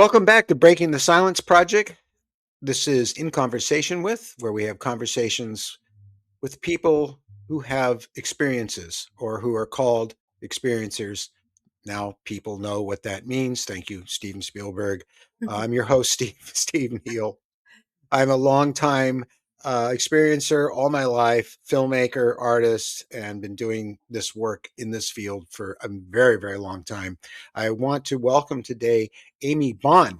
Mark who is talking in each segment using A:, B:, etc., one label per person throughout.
A: Welcome back to Breaking the Silence Project. This is In Conversation With, where we have conversations with people who have experiences or who are called experiencers. Now, people know what that means. Thank you, Steven Spielberg. I'm your host, Steve Neal. I'm a longtime experiencer all my life, filmmaker, artist, and been doing this work in this field for a very, very long time. I want to welcome today Amy Bond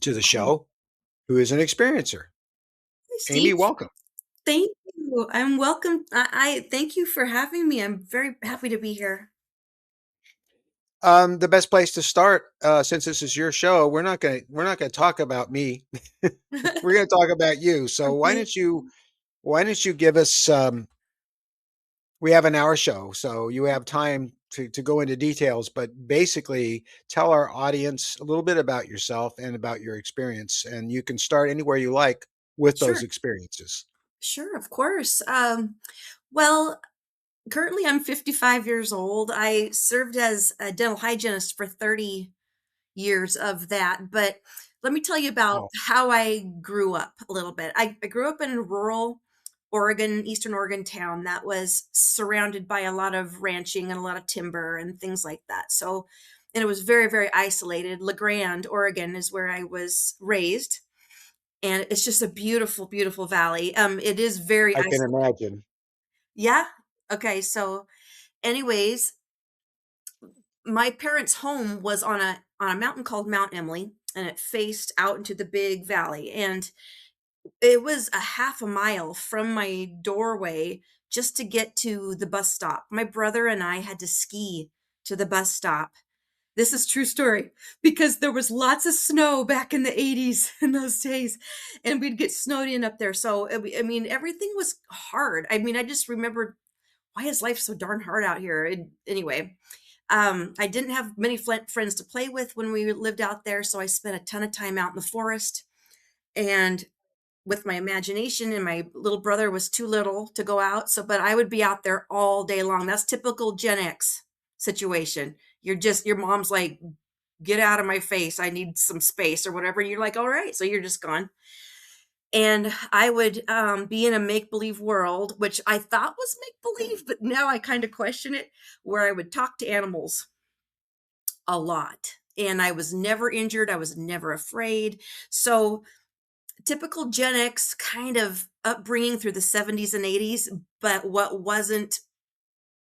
A: to the
B: Hi,
A: show, who is an experiencer. Amy,
B: Steve.
A: welcome.
B: Thank you. I'm welcome. I thank you for having me. I'm very happy to be here.
A: The best place to start, since this is your show, we're not gonna talk about me. We're gonna talk about you. So why
B: Okay.
A: don't you why don't you give us? We have an hour show, so you have time to go into details. But basically, tell our audience a little bit about yourself and about your experience, and you can start anywhere you like with those
B: Sure.
A: experiences.
B: Sure, of course. Well, currently I'm 55 years old. I served as a dental hygienist for 30 years of that, but let me tell you about
A: Wow.
B: how I grew up a little bit. I grew up in a rural Oregon, Eastern Oregon town that was surrounded by a lot of ranching and a lot of timber and things like that. So, and it was very, very isolated. La Grande, Oregon is where I was raised. And it's just a beautiful, beautiful valley. It is very
A: I can
B: isolated.
A: imagine.
B: Yeah. Okay. So, anyways, my parents' home was on a mountain called Mount Emily, and it faced out into the big valley. And it was a half a mile from my doorway just to get to the bus stop. My brother and I had to ski to the bus stop. This is true story because there was lots of snow back in the 80s in those days, and we'd get snowed in up there. So I mean, everything was hard. I mean, I just remembered, why is life so darn hard out here? And anyway, I didn't have many friends to play with when we lived out there, so I spent a ton of time out in the forest and with my imagination. And my little brother was too little to go out, so but I would be out there all day long. That's typical Gen X situation. Your mom's like, get out of my face, I need some space or whatever, and you're like, all right, so you're just gone. And I would be in a make believe world, which I thought was make believe, but now I kind of question it, where I would talk to animals a lot. And I was never injured. I was never afraid. So, typical Gen X kind of upbringing through the 70s and 80s. But what wasn't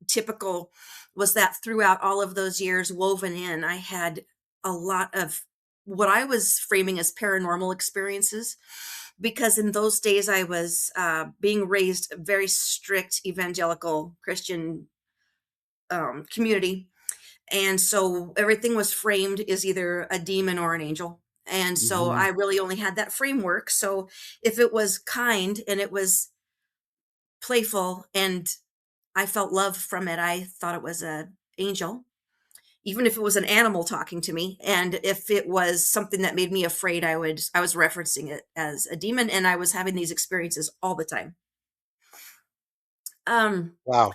B: typical was that throughout all of those years woven in, I had a lot of what I was framing as paranormal experiences. Because in those days, I was being raised a very strict evangelical Christian community, and so everything was framed as either a demon or an angel. And so
A: Mhm.
B: I really only had that framework. So if it was kind and it was playful and I felt love from it, I thought it was a angel. Even if it was an animal talking to me, and if it was something that made me afraid, I was referencing it as a demon, and I was having these experiences all the time. Um
A: Wow.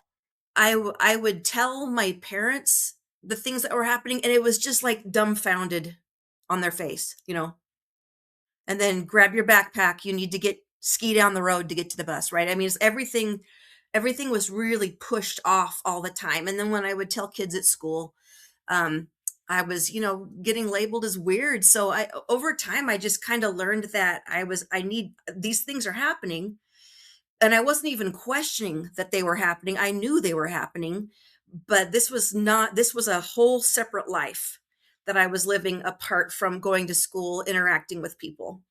B: I would tell my parents the things that were happening, and it was just like dumbfounded on their face, and then grab your backpack. You need to get ski down the road to get to the bus, right? I mean, it's everything was really pushed off all the time. And then when I would tell kids at school, um, I was, getting labeled as weird. So I over time I just kind of learned that I need these things are happening, and I wasn't even questioning that they were happening. I knew they were happening, but this was a whole separate life that I was living apart from going to school, interacting with people.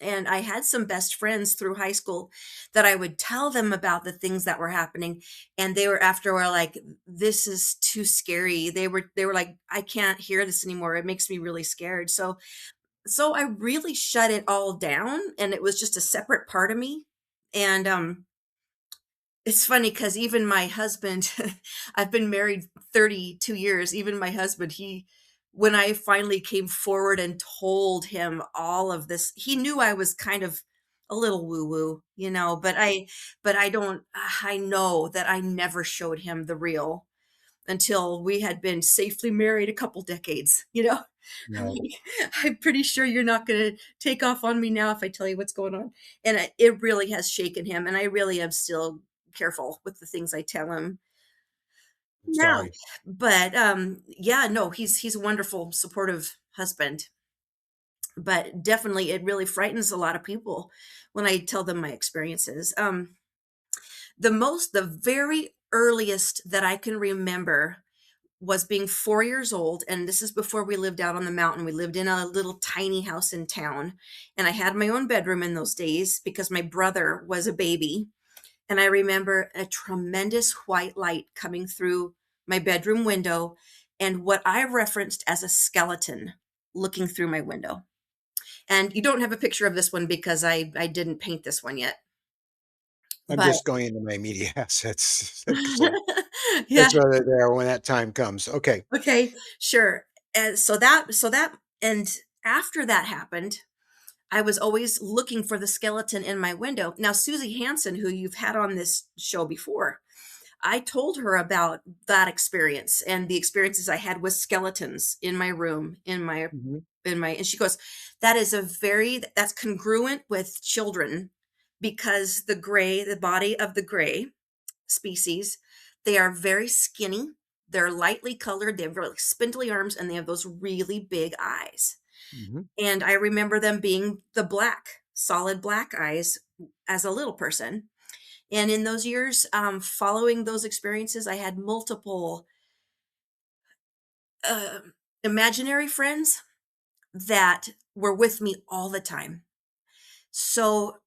B: And I had some best friends through high school that I would tell them about the things that were happening, and they were like, this is too scary. They were like, I can't hear this anymore. It makes me really scared. So I really shut it all down, and it was just a separate part of me. And it's funny because even my husband, I've been married 32 years. Even my husband, when I finally came forward and told him all of this, he knew I was kind of a little woo woo, but I don't, I know that I never showed him the real. until we had been safely married a couple decades, you know? I'm
A: Right.
B: like, I'm pretty sure you're not going to take off on me now if I tell you what's going on. And it really has shaken him. And I really am still careful with the things I tell him
A: I'm
B: now.
A: sorry.
B: But yeah, no, he's a wonderful, supportive husband. But definitely, it really frightens a lot of people when I tell them my experiences. The very earliest that I can remember was being 4 years old. And this is before we lived out on the mountain. We lived in a little tiny house in town. And I had my own bedroom in those days because my brother was a baby. And I remember a tremendous white light coming through my bedroom window and what I referenced as a skeleton looking through my window. And you don't have a picture of this one because I didn't paint this one yet.
A: I'm
B: But
A: just going into my media assets. So
B: yeah,
A: it's whether there when that time comes. Okay.
B: okay, sure. And so that and after that happened, I was always looking for the skeleton in my window. Now, Susie Hansen, who you've had on this show before, I told her about that experience and the experiences I had with skeletons in my room,
A: Mhm,
B: and she goes, that is that's congruent with children because the body of the gray species, they are very skinny, they're lightly colored, they have really spindly arms, and they have those really big eyes.
A: mhm,
B: And I remember them being the solid black eyes as a little person. And in those years, following those experiences, I had multiple uh, imaginary friends that were with me all the time. So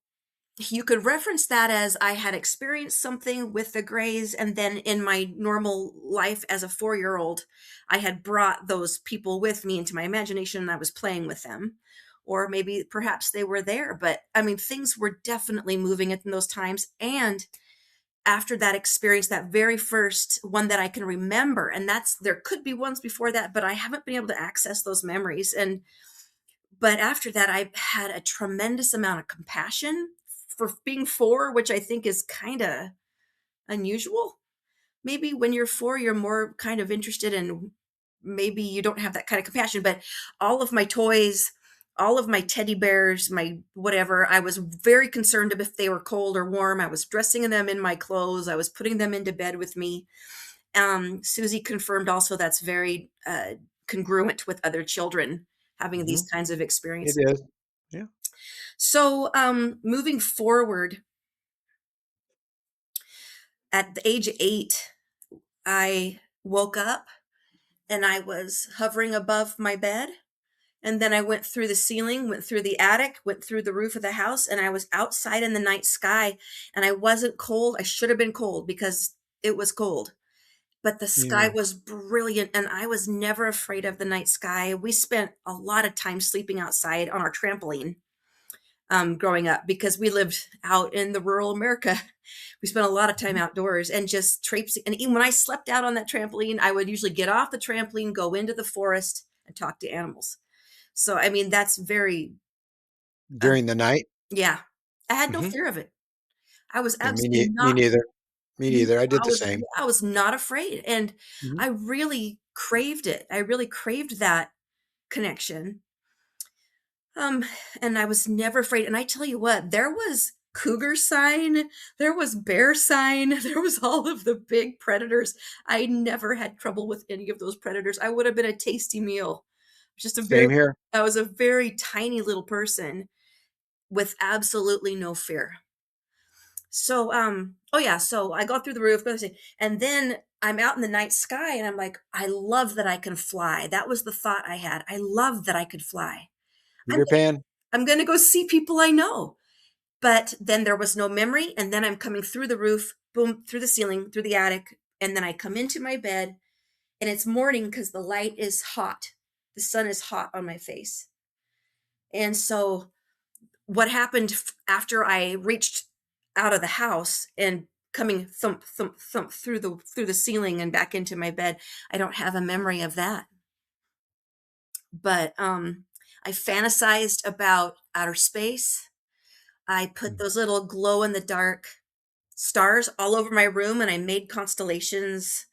B: you could reference that as I had experienced something with the Greys, and then in my normal life as a 4 year old, I had brought those people with me into my imagination and I was playing with them. Or maybe perhaps they were there. But I mean, things were definitely moving in those times. And after that experience, that very first one that I can remember, and there could be ones before that, but I haven't been able to access those memories. But after that, I had a tremendous amount of compassion for being 4, which I think is kind of unusual. Maybe when you're 4, you're more kind of interested in, maybe you don't have that kind of compassion, but all of my toys, all of my teddy bears, my whatever, I was very concerned if they were cold or warm. I was dressing them in my clothes. I was putting them into bed with me. Susie confirmed also that's very congruent with other children having these
A: mhm.
B: kinds of
A: It
B: experiences.
A: is. Yeah.
B: So, moving forward, at the age of 8, I woke up and I was hovering above my bed. And then I went through the ceiling, went through the attic, went through the roof of the house, and I was outside in the night sky. And I wasn't cold. I should have been cold because it was cold. But the sky
A: Yeah.
B: was brilliant, and I was never afraid of the night sky. We spent a lot of time sleeping outside on our trampoline growing up because we lived out in the rural America. We spent a lot of time
A: Mhm.
B: outdoors and just traipsing. And even when I slept out on that trampoline, I would usually get off the trampoline, go into the forest, and talk to animals. So, I mean, that's very, uh,
A: During the night?
B: yeah, I had no
A: Mhm.
B: fear of it. I was
A: Yeah,
B: absolutely
A: me
B: not,
A: neither. Me neither. I did the same.
B: I was not afraid. And
A: Mhm.
B: I really craved it. I really craved that connection. Um, and I was never afraid. And I tell you what, there was cougar sign, there was bear sign, there was all of the big predators. I never had trouble with any of those predators. I would have been a tasty meal. Just a very,
A: Same here.
B: I was a very tiny little person with absolutely no fear. So, oh yeah, so I go through the roof, and then I'm out in the night sky, and I'm like, I love that I can fly. That was the thought I had. I love that I could fly. I'm
A: Peter Pan?
B: I'm gonna go see people I know. But then there was no memory, and then I'm coming through the roof, boom, through the ceiling, through the attic, and then I come into my bed, and it's morning because the light is hot. The sun is hot on my face. And so what happened after I reached out of the house and coming thump, thump, thump through the ceiling and back into my bed, I don't have a memory of that. But I fantasized about outer space. I put
A: Mm.
B: those little glow in the dark stars all over my room and I made constellations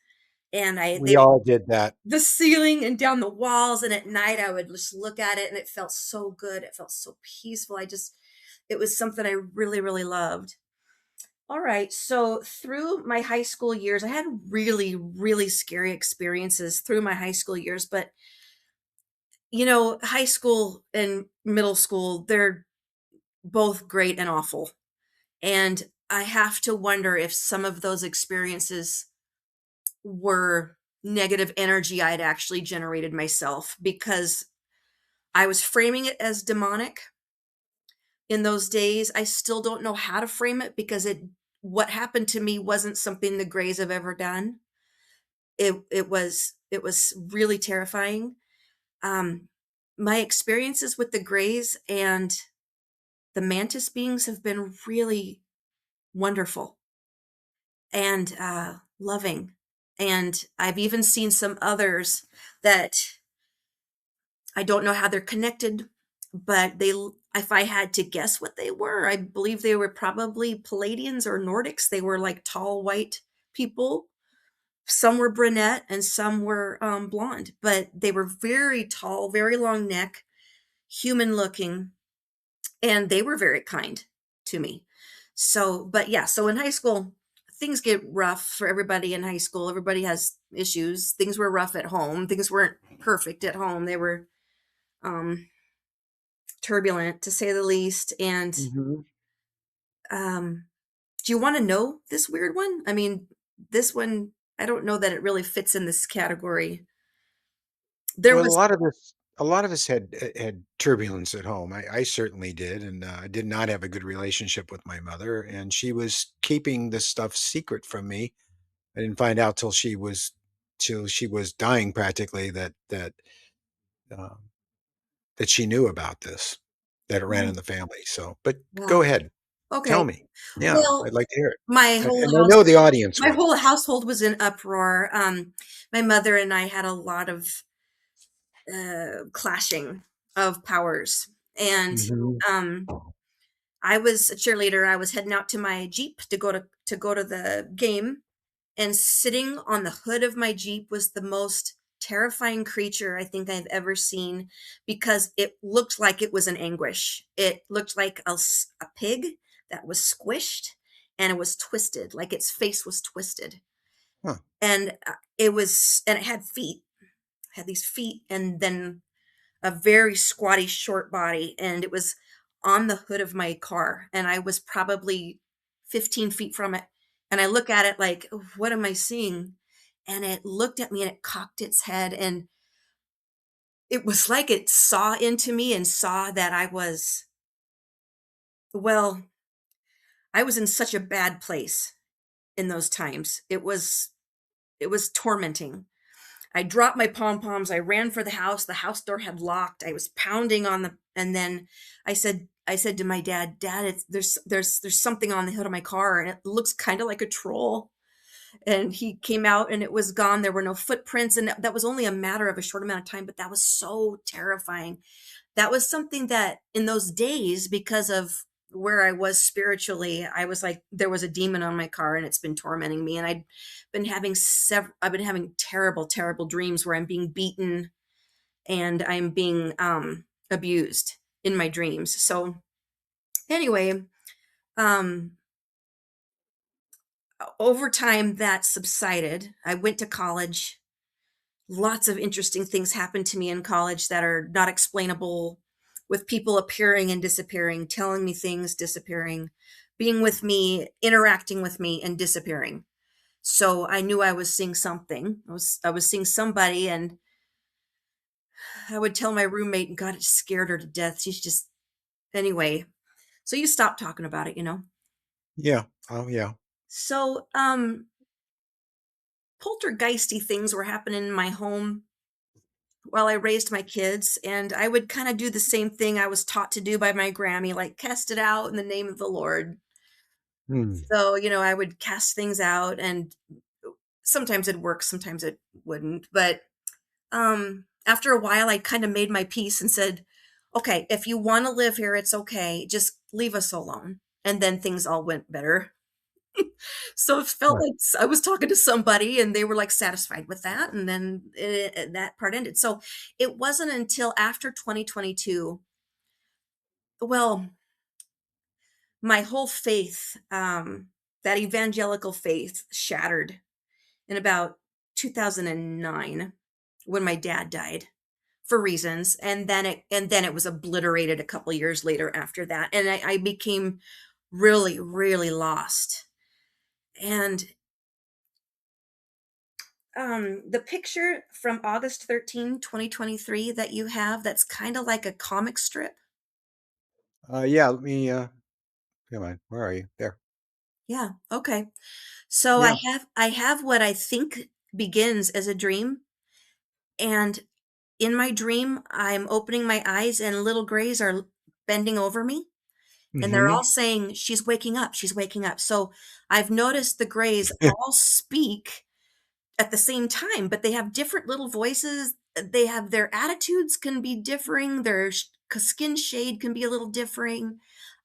B: and
A: We all did that.
B: the ceiling and down the walls, and at night I would just look at it and it felt so good. It felt so peaceful. It was something I really, really loved. All right. So through my high school years, I had really, really scary experiences through my high school years. But, high school and middle school, they're both great and awful. And I have to wonder if some of those experiences were negative energy I'd actually generated myself because I was framing it as demonic in those days. I still don't know how to frame it because what happened to me wasn't something the Greys have ever done. It was really terrifying. Um, my experiences with the Greys and the mantis beings have been really wonderful and loving. And I've even seen some others that I don't know how they're connected, but if I had to guess what they were, I believe they were probably Palladians or Nordics. They were like tall white people. Some were brunette and some were blonde, but they were very tall, very long neck, human looking, and they were very kind to me. So, but yeah, so in high school, things get rough for everybody in high school. Everybody has issues. Things were rough at home. Things weren't perfect at home. They were um, turbulent to say the least. And
A: Hmm.
B: um, do you want to know this weird one? I mean, this one, I don't know that it really fits in this category. There
A: Well,
B: was,
A: a lot of us had turbulence at home. I certainly did, and I did not have a good relationship with my mother, and she was keeping this stuff secret from me. I didn't find out till she was dying practically um, that she knew about this, that it ran
B: oh,
A: in the family. So, but
B: wow.
A: go ahead,
B: Okay.
A: tell me. Yeah,
B: Well,
A: I'd like to hear it,
B: my
A: and
B: whole
A: I
B: house,
A: know the audience
B: my
A: would.
B: whole household was in uproar. My mother and I had a lot of clashing of powers, and
A: Hmm.
B: um, I was a cheerleader. I was heading out to my Jeep to go to the game, and sitting on the hood of my Jeep was the most terrifying creature I think I've ever seen because it looked like it was in anguish. It looked like a pig that was squished and it was twisted, like its face was twisted.
A: Huh.
B: And it had feet, had these feet, and then a very squatty, short body. And it was on the hood of my car. And I was probably 15 feet from it. And I look at it like, what am I seeing? And it looked at me and it cocked its head. And it was like it saw into me and saw that well, I was in such a bad place in those times. It was tormenting. I dropped my pom poms. I ran for the house. The house door had locked. I was pounding on and then I said to my dad, Dad, there's something on the hood of my car, and it looks kind of like a troll. And he came out, and it was gone. There were no footprints, and that was only a matter of a short amount of time. But that was so terrifying. That was something that in those days, because of where I was spiritually, I was like, there was a demon on my car and it's been tormenting me. And I've been having terrible, terrible dreams where I'm being beaten and I'm being abused in my dreams. So anyway, um, over time that subsided. I went to college. Lots of interesting things happened to me in college that are not explainable, with people appearing and disappearing, telling me things, disappearing, being with me, interacting with me, and disappearing. So I knew I was seeing something. I was seeing somebody, and I would tell my roommate, and God, it scared her to death. She's just anyway. So you stop talking about it.
A: Yeah. Oh, yeah.
B: So poltergeisty things were happening in my home while I raised my kids, and I would kind of do the same thing I was taught to do by my Grammy, like cast it out in the name of the Lord.
A: Hmm.
B: So, I would cast things out, and sometimes it'd work, sometimes it wouldn't. But after a while, I kind of made my peace and said, okay, if you want to live here, it's okay. Just leave us alone. And then things all went better. So it felt
A: Huh.
B: like I was talking to somebody and they were like satisfied with that. And then that part ended. So it wasn't until after 2022, well, my whole faith, that evangelical faith shattered in about 2009 when my dad died for reasons. And then it was obliterated a couple years later after that. And I became really, really lost. And the picture from August 13, 2023 that you have, that's kind of like a comic strip.
A: Yeah, let me, come on, where are you? There.
B: Yeah. Okay. So I
A: Yeah.
B: have I have what I think begins as a dream, and in my dream I'm opening my eyes and little grays are bending over me, and they're all
A: Mhm.
B: saying she's waking up, she's waking up. So I've noticed the grays all speak at the same time, but they have different little voices. They have their attitudes can be differing. Their skin shade can be a little differing.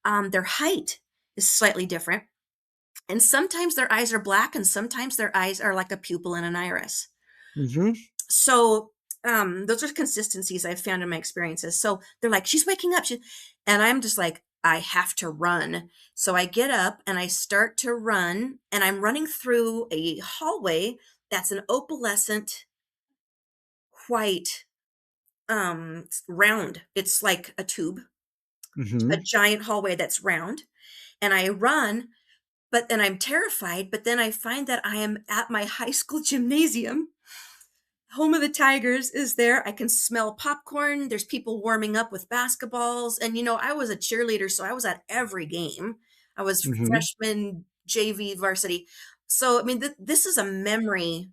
B: Their height is slightly different. And sometimes their eyes are black, and sometimes their eyes are like a pupil in an iris.
A: Mhm.
B: So those are consistencies I've found in my experiences. So they're like, she's waking up. And I'm just like, I have to run. So I get up and I start to run, and I'm running through a hallway that's an opalescent white round. It's like a tube, a
A: Mhm.
B: giant hallway that's round. And I run, but then I'm terrified. But then I find that I am at my high school gymnasium. Home of the Tigers is there. I can smell popcorn. There's people warming up with basketballs. And, I was a cheerleader, so I was at every game. I was
A: Mhm.
B: freshman, JV, varsity. So, I mean, this is a memory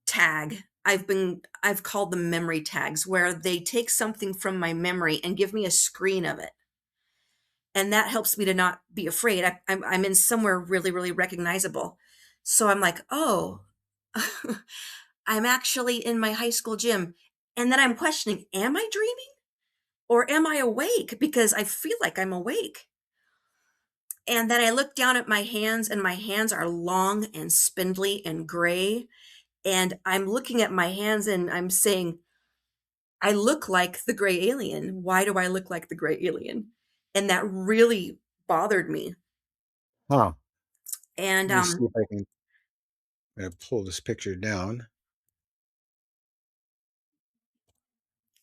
B: tag. I've called them memory tags, where they take something from my memory and give me a screen of it. And that helps me to not be afraid. I'm in somewhere really, really recognizable. So I'm like, oh, I'm actually in my high school gym. And then I'm questioning, am I dreaming or am I awake? Because I feel like I'm awake. And then I look down at my hands, and my hands are long and spindly and gray. And I'm looking at my hands and I'm saying, I look like the gray alien. Why do I look like the gray alien? And that really bothered me.
A: Huh.
B: And
A: Let me see if I can pull this picture down.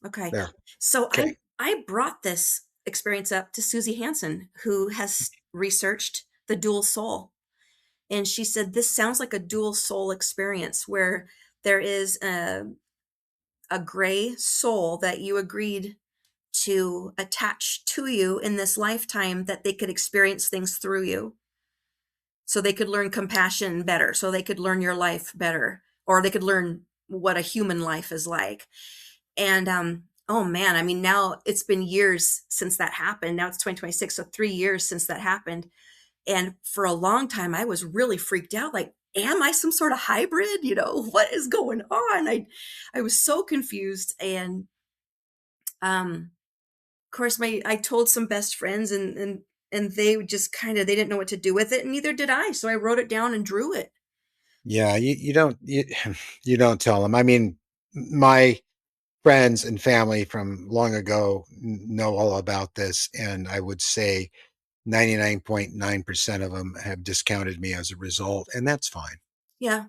B: okay.
A: There.
B: So I
A: Okay.
B: I brought this experience up to Susie Hansen, who has researched the dual soul. And she said this sounds like a dual soul experience, where there is a gray soul that you agreed to attach to you in this lifetime, that they could experience things through you, so they could learn compassion better, so they could learn your life better, or they could learn what a human life is like. And oh man, I mean, now it's been years since that happened. Now it's 2026, so 3 years since that happened. And for a long time I was really freaked out, like, am I some sort of hybrid? What is going on? I was so confused. And of course, my I told some best friends, and they just kind of, they didn't know what to do with it, and neither did I. So I wrote it down and drew it.
A: Yeah, you don't you don't tell them. I mean, my friends and family from long ago know all about this, and I would say 99.9% of them have discounted me as a result, and that's fine.
B: Yeah.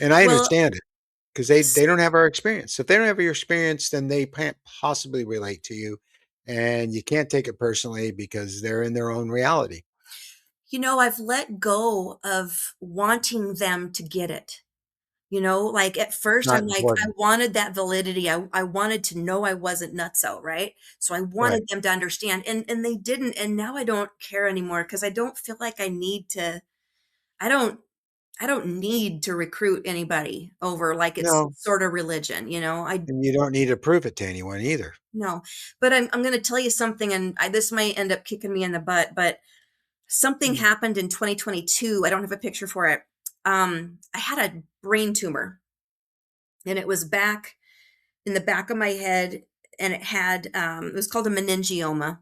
A: And I
B: Well,
A: understand it because they don't have our experience. If they don't have your experience, then they can't possibly relate to you, and you can't take it personally because they're in their own reality.
B: I've let go of wanting them to get it. Like at
A: It's
B: first
A: not
B: I'm like, I
A: important.
B: wanted that validity. I wanted to know I wasn't nutso, right? So I
A: Right.
B: wanted them to understand, and they didn't. And now I don't care anymore, because I don't feel like I need to. I don't. I don't need to recruit anybody over like it's
A: No,
B: sort of religion. I
A: and you don't need to prove it to anyone either.
B: no. But I'm going to tell you something, and this might end up kicking me in the butt. But something
A: Mm.
B: happened in 2022. I don't have a picture for it. I had a brain tumor, and it was back in the back of my head, and it was called a meningioma,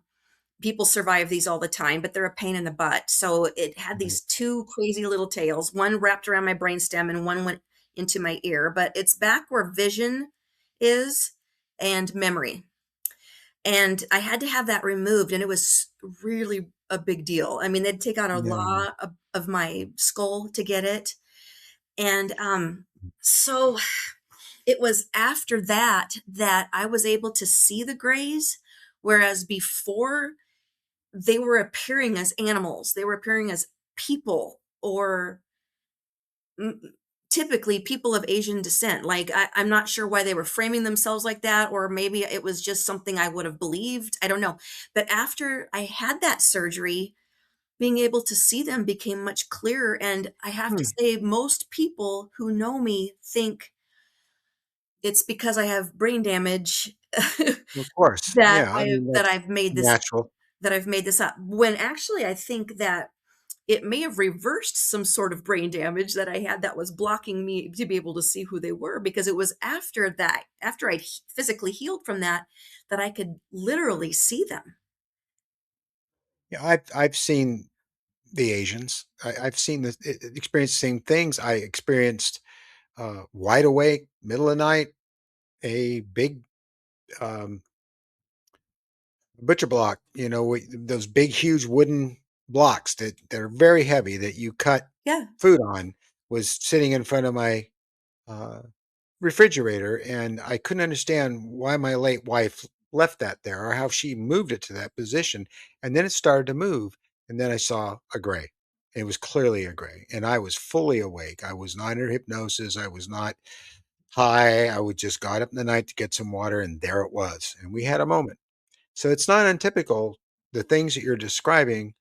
B: people survive these all the time, but they're a pain in the butt. So it had
A: Mhm.
B: these two crazy little tails. One wrapped around my brainstem and one went into my ear, but it's back where vision is and memory. And I had to have that removed, and it was really a big deal. I mean, they'd take out a
A: Yeah.
B: lot of my skull to get it. And so it was after that that I was able to see the grays, whereas before they were appearing as animals, they were appearing as people or mm, typically people of Asian descent. Like I'm not sure why they were framing themselves like that, or maybe it was just something I would have believed. I don't know. But after I had that surgery, being able to see them became much clearer. And I have to
A: Hmm.
B: say, most people who know me think it's because I have brain damage
A: Of course.
B: that
A: Yeah. I mean,
B: that
A: that's
B: I've made this
A: natural.
B: up. When actually I think that it may have reversed some sort of brain damage that I had that was blocking me to be able to see who they were, because it was after that, after I physically healed from that, that I could literally see them.
A: Yeah, I've seen the Asians. I've seen experienced the same things. I experienced wide awake, middle of the night, a big um, butcher block. You know, those big, huge wooden blocks that are very heavy that you cut
B: Yeah,
A: food on was sitting in front of my uh, refrigerator, and I couldn't understand why my late wife left that there or how she moved it to that position. And then it started to move, and then I saw a gray. It was clearly a gray, and I was fully awake. I was not under hypnosis. I was not high. I would just got up in the night to get some water, and there it was. And we had a moment. So it's not untypical. The things that you're describing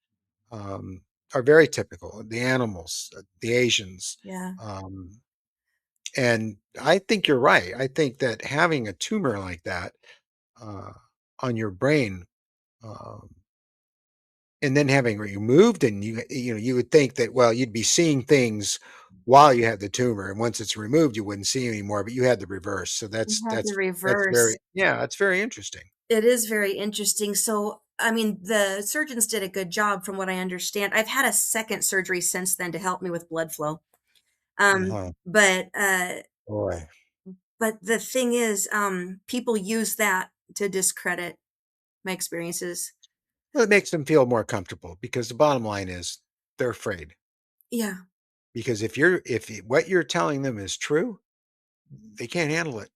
A: um, are very typical. The animals, the Asians,
B: yeah,
A: um, and I think you're right. I think that having a tumor like that uh, on your brain, um, and then having it removed, and you know, you would think that well, you'd be seeing things while you had the tumor, and once it's removed, you wouldn't see anymore. But you had the reverse, so
B: you
A: that's
B: had the
A: that's that's
B: reverse.
A: very yeah, that's very interesting.
B: It is very interesting. So, I mean, the surgeons did a good job from what I understand. I've had a second surgery since then to help me with blood flow.
A: Uh-huh.
B: But
A: Boy,
B: the thing is, people use that to discredit my experiences.
A: well, it makes them feel more comfortable because the bottom line is they're afraid
B: Yeah,
A: because what you're telling them is true, they can't handle it.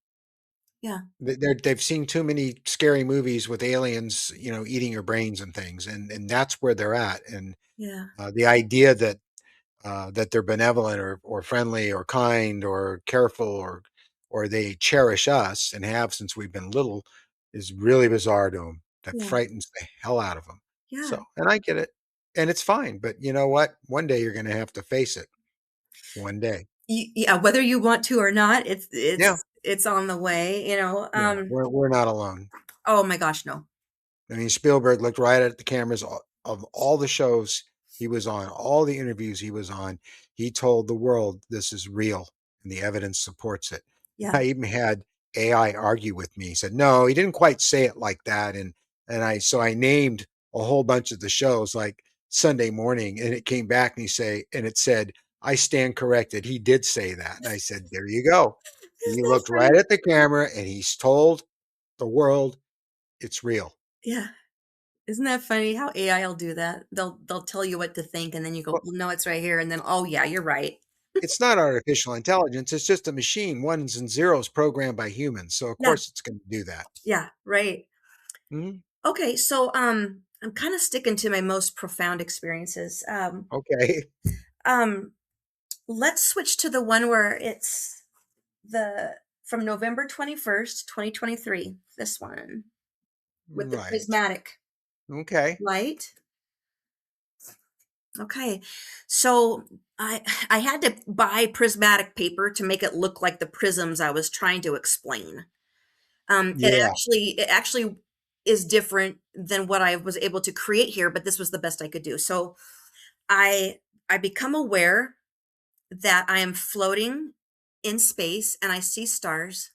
B: yeah,
A: They've seen too many scary movies with aliens, you know, eating your brains and things, and that's where they're at. And
B: yeah,
A: the idea that they're benevolent or friendly or kind or careful or they cherish us and have since we've been little is really bizarre to them. That
B: yeah,
A: frightens the hell out of them.
B: yeah.
A: So, and I get it, and it's fine. But you know what? One day you're going to have to face it. One day.
B: Yeah, whether you want to or not,
A: Yeah.
B: it's on the way, you know.
A: Yeah. We're not alone.
B: Oh my gosh, no.
A: I mean, Spielberg looked right at the cameras of all the shows he was on, all the interviews he was on. He told the world this is real and the evidence supports it.
B: Yeah,
A: I even had AI argue with me. He said, no, he didn't quite say it like that. And I named a whole bunch of the shows like Sunday Morning, and it came back and it said, I stand corrected. He did say that. And I said, there you go.
B: isn't
A: He
B: that
A: looked right
B: funny?
A: at the camera and he's told the world it's real.
B: Yeah, isn't that funny how AI will do that? They'll tell you what to think, and then you go,
A: Well,
B: "Well, no, it's right here," and then, "Oh yeah, you're right."
A: it's not artificial intelligence, it's just a machine, ones and zeros programmed by humans, so of
B: Yeah,
A: course it's gonna do that.
B: yeah, right.
A: Mhm,
B: Okay, so I'm kind of sticking to my most profound experiences.
A: okay.
B: Um, let's switch to the one where it's the from November 21st, 2023. This one with the
A: Right.
B: prismatic
A: Okay.
B: light. Okay. So I had to buy prismatic paper to make it look like the prisms I was trying to explain.
A: Yeah,
B: It actually is different than what I was able to create here, but this was the best I could do. So I I become aware that I am floating in space and I see stars.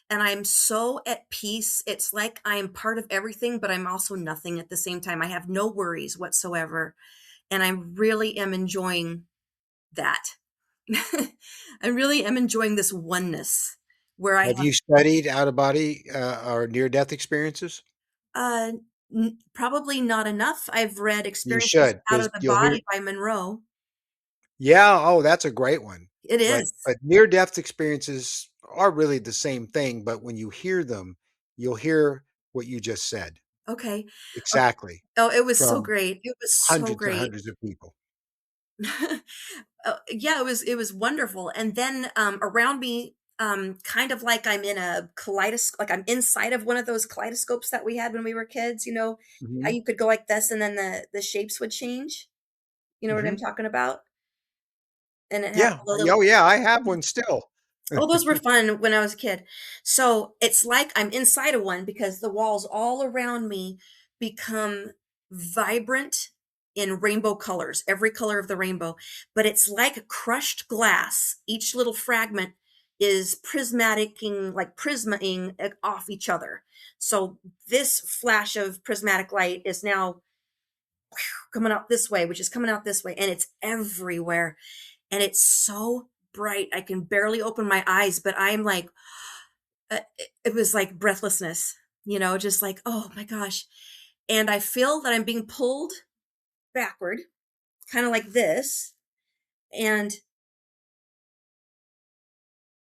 B: and I'm so at peace. It's like I am part of everything, but I'm also nothing at the same time. I have no worries whatsoever, and I really am enjoying that. I really am enjoying this oneness where I
A: Have
B: have
A: you studied out of body, or near death experiences?
B: uh, probably not enough. I've read
A: You
B: Experiences
A: should,
B: Out
A: because
B: of the
A: you'll hear.
B: Body by Monroe.
A: Yeah, oh, that's a great one.
B: It
A: But
B: is.
A: near death experiences are really the same thing, but when you hear them, you'll hear what you just said.
B: Okay. Ok
A: Exactly,
B: Oh, it was so
A: from
B: great. It was so
A: hundreds and
B: great.
A: hundreds of people.
B: Yeah, it was wonderful, and then, around me, kind of like I'm in a kaleidoscope, like I'm inside of one of those kaleidoscopes that we had when we were kids, how
A: Mhm,
B: you could go like this and then the shapes would change? You know what I'm
A: mhm.
B: talking about? And it had
A: Yeah,
B: all the little
A: oh, yeah, I have one still.
B: Oh, those were fun when I was a kid. So, it's like I'm inside of one because the walls all around me become vibrant in rainbow colors, every color of the rainbow, but it's like crushed glass. Each little fragment is prismaticing, like prismaing off each other. So, this flash of prismatic light is now coming out this way, which is coming out this way, and it's everywhere, and it's so bright. I can barely open my eyes, but I'm like, it was like breathlessness, just like, oh my gosh. And I feel that I'm being pulled backward, kind of like this. And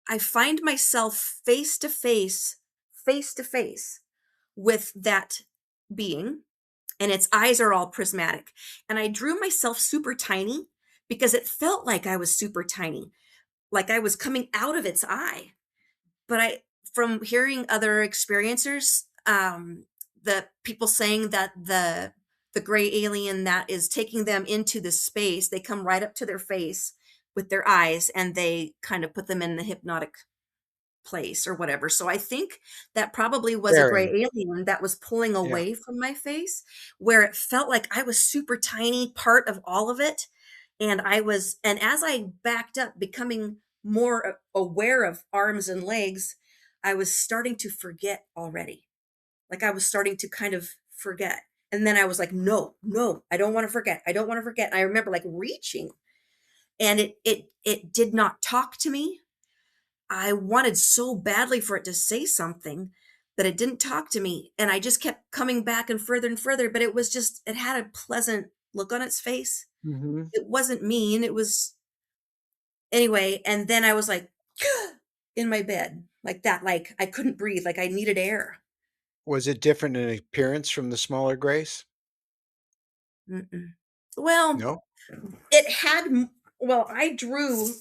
B: I find myself face to face with that being, and its eyes are all prismatic. And I drew myself super tiny because it felt like I was super tiny, like I was coming out of its eye. But from hearing other experiencers, the people saying that the gray alien that is taking them into the space, they come right up to their face with their eyes and they kind of put them in the hypnotic place or whatever. So I think that probably was a gray
A: Very.
B: alien that was pulling
A: Yeah.
B: away from my face, where it felt like I was super tiny part of all of it. And as I backed up, becoming more aware of arms and legs, I was starting to forget already. Like I was starting to kind of forget. And then I was like, no, no, I don't want to forget. I don't want to forget. And I remember like reaching, and it did not talk to me. I wanted so badly for it to say something that it didn't talk to me, and I just kept coming back and further, but it had a pleasant look on its face.
A: Mhm.
B: It wasn't mean, it was anyway, and then I was like, in my bed, like that, like I couldn't breathe, like I needed air.
A: Was it different in appearance from the smaller grays?
B: Mm-mm. Well,
A: No?
B: it had m well, I drew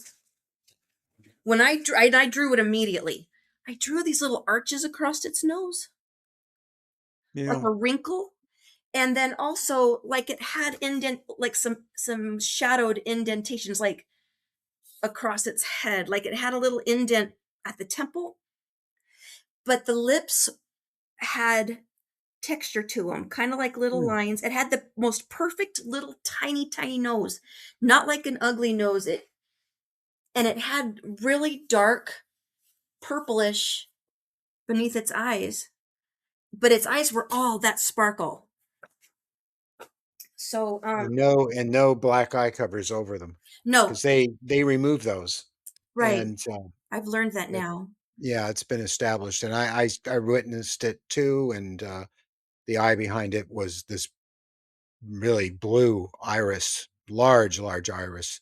B: when I drew it immediately. I drew these little arches across its nose, like
A: Yeah.
B: a wrinkle. And then also, like, it had like some shadowed indentations, like, across its head, like, it had a little indent at the temple, but the lips had texture to them, kinda like little
A: Hmm.
B: lines. It had the most perfect little tiny, tiny nose, not like an ugly nose, and it had really dark purplish beneath its eyes, but its eyes were all that sparkle. So,
A: And no black eye covers over them,
B: no,
A: 'cause they remove those,
B: right.
A: and,
B: I've learned that
A: it
B: now.
A: yeah, it's been established, and I witnessed it too, and, the eye behind it was this really blue iris, large, large iris,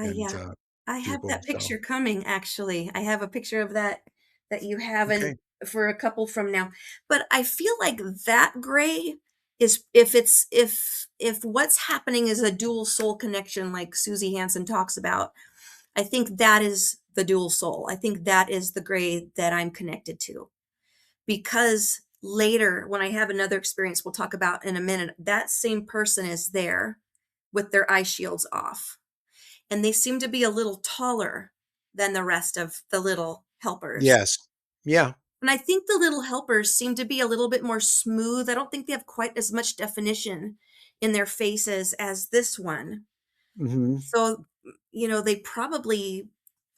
A: and,
B: Yeah. I have
A: people,
B: that
A: so
B: picture coming, actually. I have a picture of that you have and
A: okay.
B: for a couple from now. But I feel like that gray is if what's happening is a dual soul connection like Susie Hansen talks about, I think that is the dual soul. I think that is the gray that I'm connected to. Because later when I have another experience we'll talk about in a minute, that same person is there with their eye shields off, and they seem to be a little taller than the rest of the little helpers.
A: Yes. Yeah.
B: And I think the little helpers seem to be a little bit more smooth. I don't think they have quite as much definition in their faces as this one.
A: Mhm.
B: So, they probably,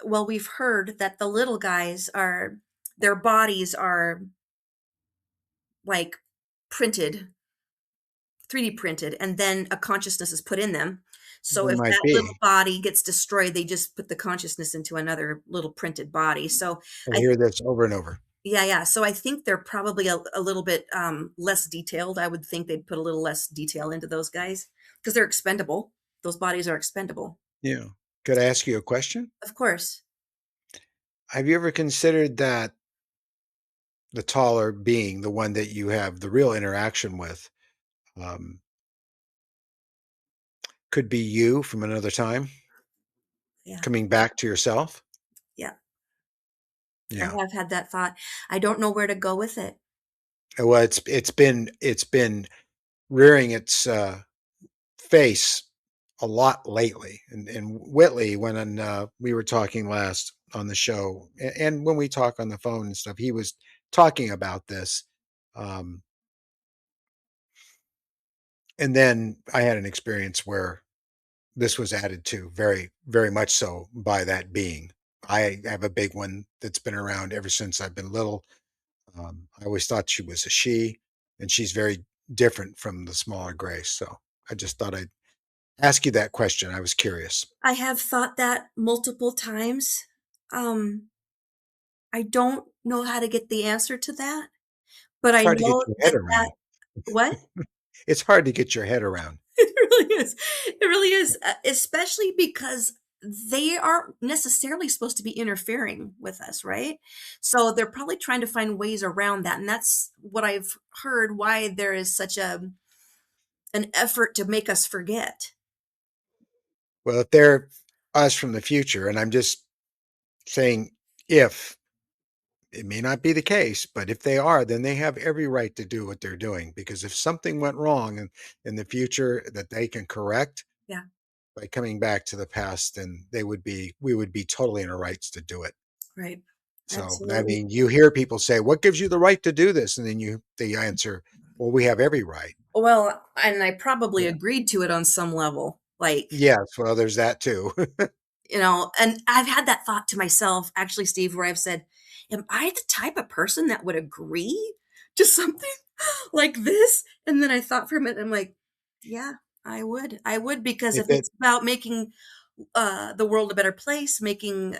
B: well, we've heard that the little guys are. their bodies are like printed, 3D printed, and then a consciousness is put in them. So
A: There
B: if
A: might
B: that little
A: be.
B: body gets destroyed, they just put the consciousness into another little printed body. So
A: I
B: I
A: hear this over and over.
B: yeah, yeah. So I think they're probably a little bit less detailed. I would think they'd put a little less detail into those guys because they're expendable. Those bodies are expendable.
A: Yeah. Could I ask you a question?
B: Of course.
A: Have you ever considered that the taller being, the one that you have the real interaction with, um, could be you from another time
B: Yeah.
A: coming back to yourself?
B: Yeah. I
A: Yeah.
B: have had that thought. I don't know where to go with it.
A: Well, it's been rearing its face a lot lately. And Whitley, when we were talking last on the show, and when we talk on the phone and stuff, he was talking about this. Um, and then I had an experience where this was added to very, very much so by that being. I have a big one that's been around ever since I've been little. I always thought she was a she, and she's very different from the smaller gray. So I just thought I'd ask you that question. I was curious.
B: I have thought that multiple times. Um, I don't know how to get the answer to that, but
A: It's
B: I
A: hard to get
B: know
A: your head
B: that
A: around.
B: what?
A: It's hard to get your head around.
B: It really is. It really is, especially because they aren't necessarily supposed to be interfering with us, right? So they're probably trying to find ways around that, and that's what I've heard why there is such a an effort to make us forget.
A: Well, if they're us from the future, and I'm just saying if, it may not be the case, but if they are, then they have every right to do what they're doing. Because if something went wrong in the future that they can correct
B: Yeah,
A: by coming back to the past, then we would be totally in our rights to do it.
B: right.
A: So, I
B: Absolutely.
A: mean, you hear people say, "What gives you the right to do this?" And then they answer, "Well, we have every right."
B: Well, and I probably
A: Yeah.
B: agreed to it on some level. Like,
A: Yes, well, there's that too.
B: and I've had that thought to myself, actually, Steve, where I've said, am I the type of person that would agree to something like this? And then I thought for a minute, I'm like, yeah, I would. I would, because
A: If
B: if
A: it
B: it's about making the world a better place, making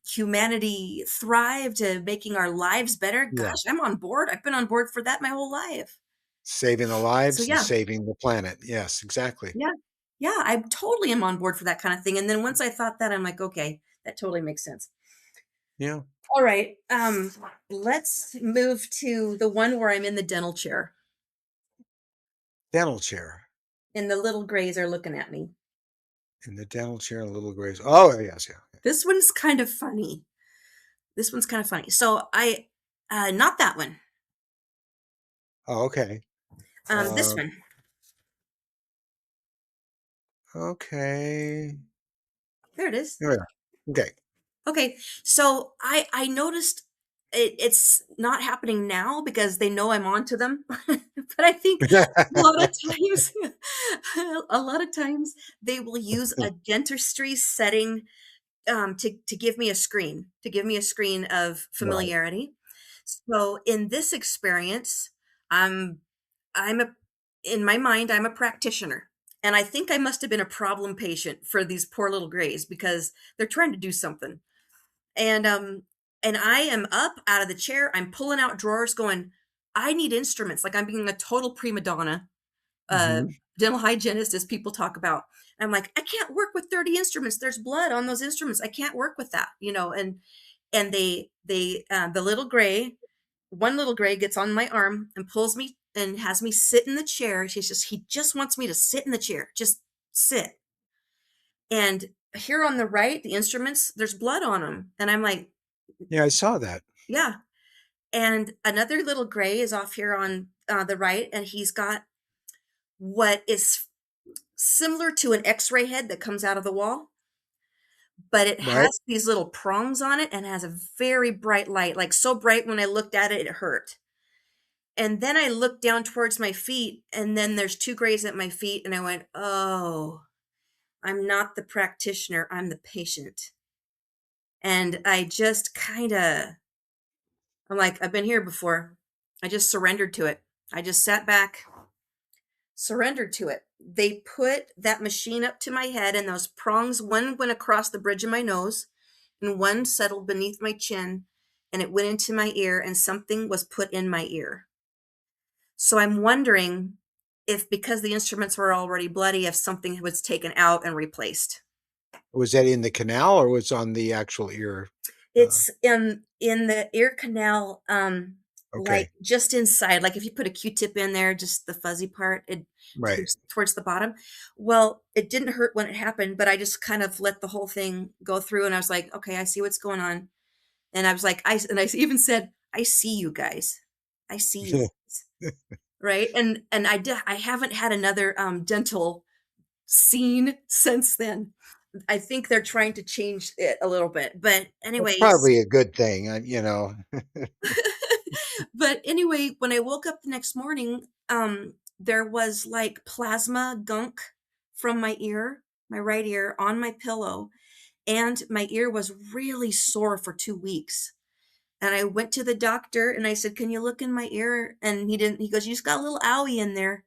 B: humanity thrive, to making our lives better,
A: Yeah,
B: gosh, I'm on board. I've been on board for that my whole life.
A: saving the
B: So,
A: lives and
B: yeah,
A: saving the planet. Yes, exactly.
B: yeah, yeah, I totally am on board for that kind of thing. And then once I thought that, I'm like, okay, that totally makes sense.
A: Yeah,
B: All right. Let's move to the one where I'm in the dental chair
A: dental chair.
B: and the little grays are looking at me.
A: In the dental chair, little grace. Oh, yes, yeah.
B: This one's kind of funny. This one's kind of funny. So not that one.
A: Oh, okay.
B: This
A: Uh,
B: one.
A: okay.
B: There it is.
A: Oh, yeah. Okay.
B: Okay. So I noticed it's not happening now because they know I'm on to them. But I think a lot of times, a lot of times they will use a dentistry setting to give me a screen, of
A: Right.
B: familiarity. So in this experience, I'm I'm a in my mind, I'm a practitioner. And I think I must have been a problem patient for these poor little grays because they're trying to do something. And I am up out of the chair. I'm pulling out drawers going, I need instruments. Like I'm being a total prima donna, uh,
A: Hmm.
B: dental hygienist, as people talk about. I'm like, I can't work with 30 instruments. There's blood on those instruments. I can't work with that, and the little gray, one little gray gets on my arm and pulls me and has me sit in the chair. He just wants me to sit in the chair, just sit. And here on the right, the instruments, there's blood on them. And I'm like,
A: Yeah, I saw that.
B: yeah. And another little gray is off here on the right, and he's got what is similar to an x-ray head that comes out of the wall, but it
A: Right.
B: has these little prongs on it and has a very bright light, like so bright when I looked at it, it hurt. And then I looked down towards my feet, and then there's two grays at my feet, and I went, oh, I'm not the practitioner, I'm the patient. And I just kind of I'm like, I've been here before. I just surrendered to it. I just sat back, surrendered to it. They put that machine up to my head, and those prongs, one went across the bridge of my nose, and one settled beneath my chin, and it went into my ear, and something was put in my ear. So I'm wondering if, because the instruments were already bloody, if something was taken out and replaced.
A: Was that in the canal or was on the actual ear? Uh,
B: It's in the ear canal, like
A: okay,
B: just inside. Like if you put a Q-tip in there, just the fuzzy part, it
A: right.
B: towards the bottom. Well, it didn't hurt when it happened, but I just kind of let the whole thing go through, and I was like, okay, I see what's going on. And I was like, I even said, I see you guys. I see you guys. Right. And I haven't had another dental scene since then. I think they're trying to change it a little bit. But
A: That's
B: anyways,
A: probably a good thing, you know.
B: but anyway, when I woke up the next morning, there was like plasma gunk from my right ear on my pillow, and my ear was really sore for 2 weeks. And I went to the doctor and I said, "Can you look in my ear?" And he didn't. He goes, "You just got a little owie in there."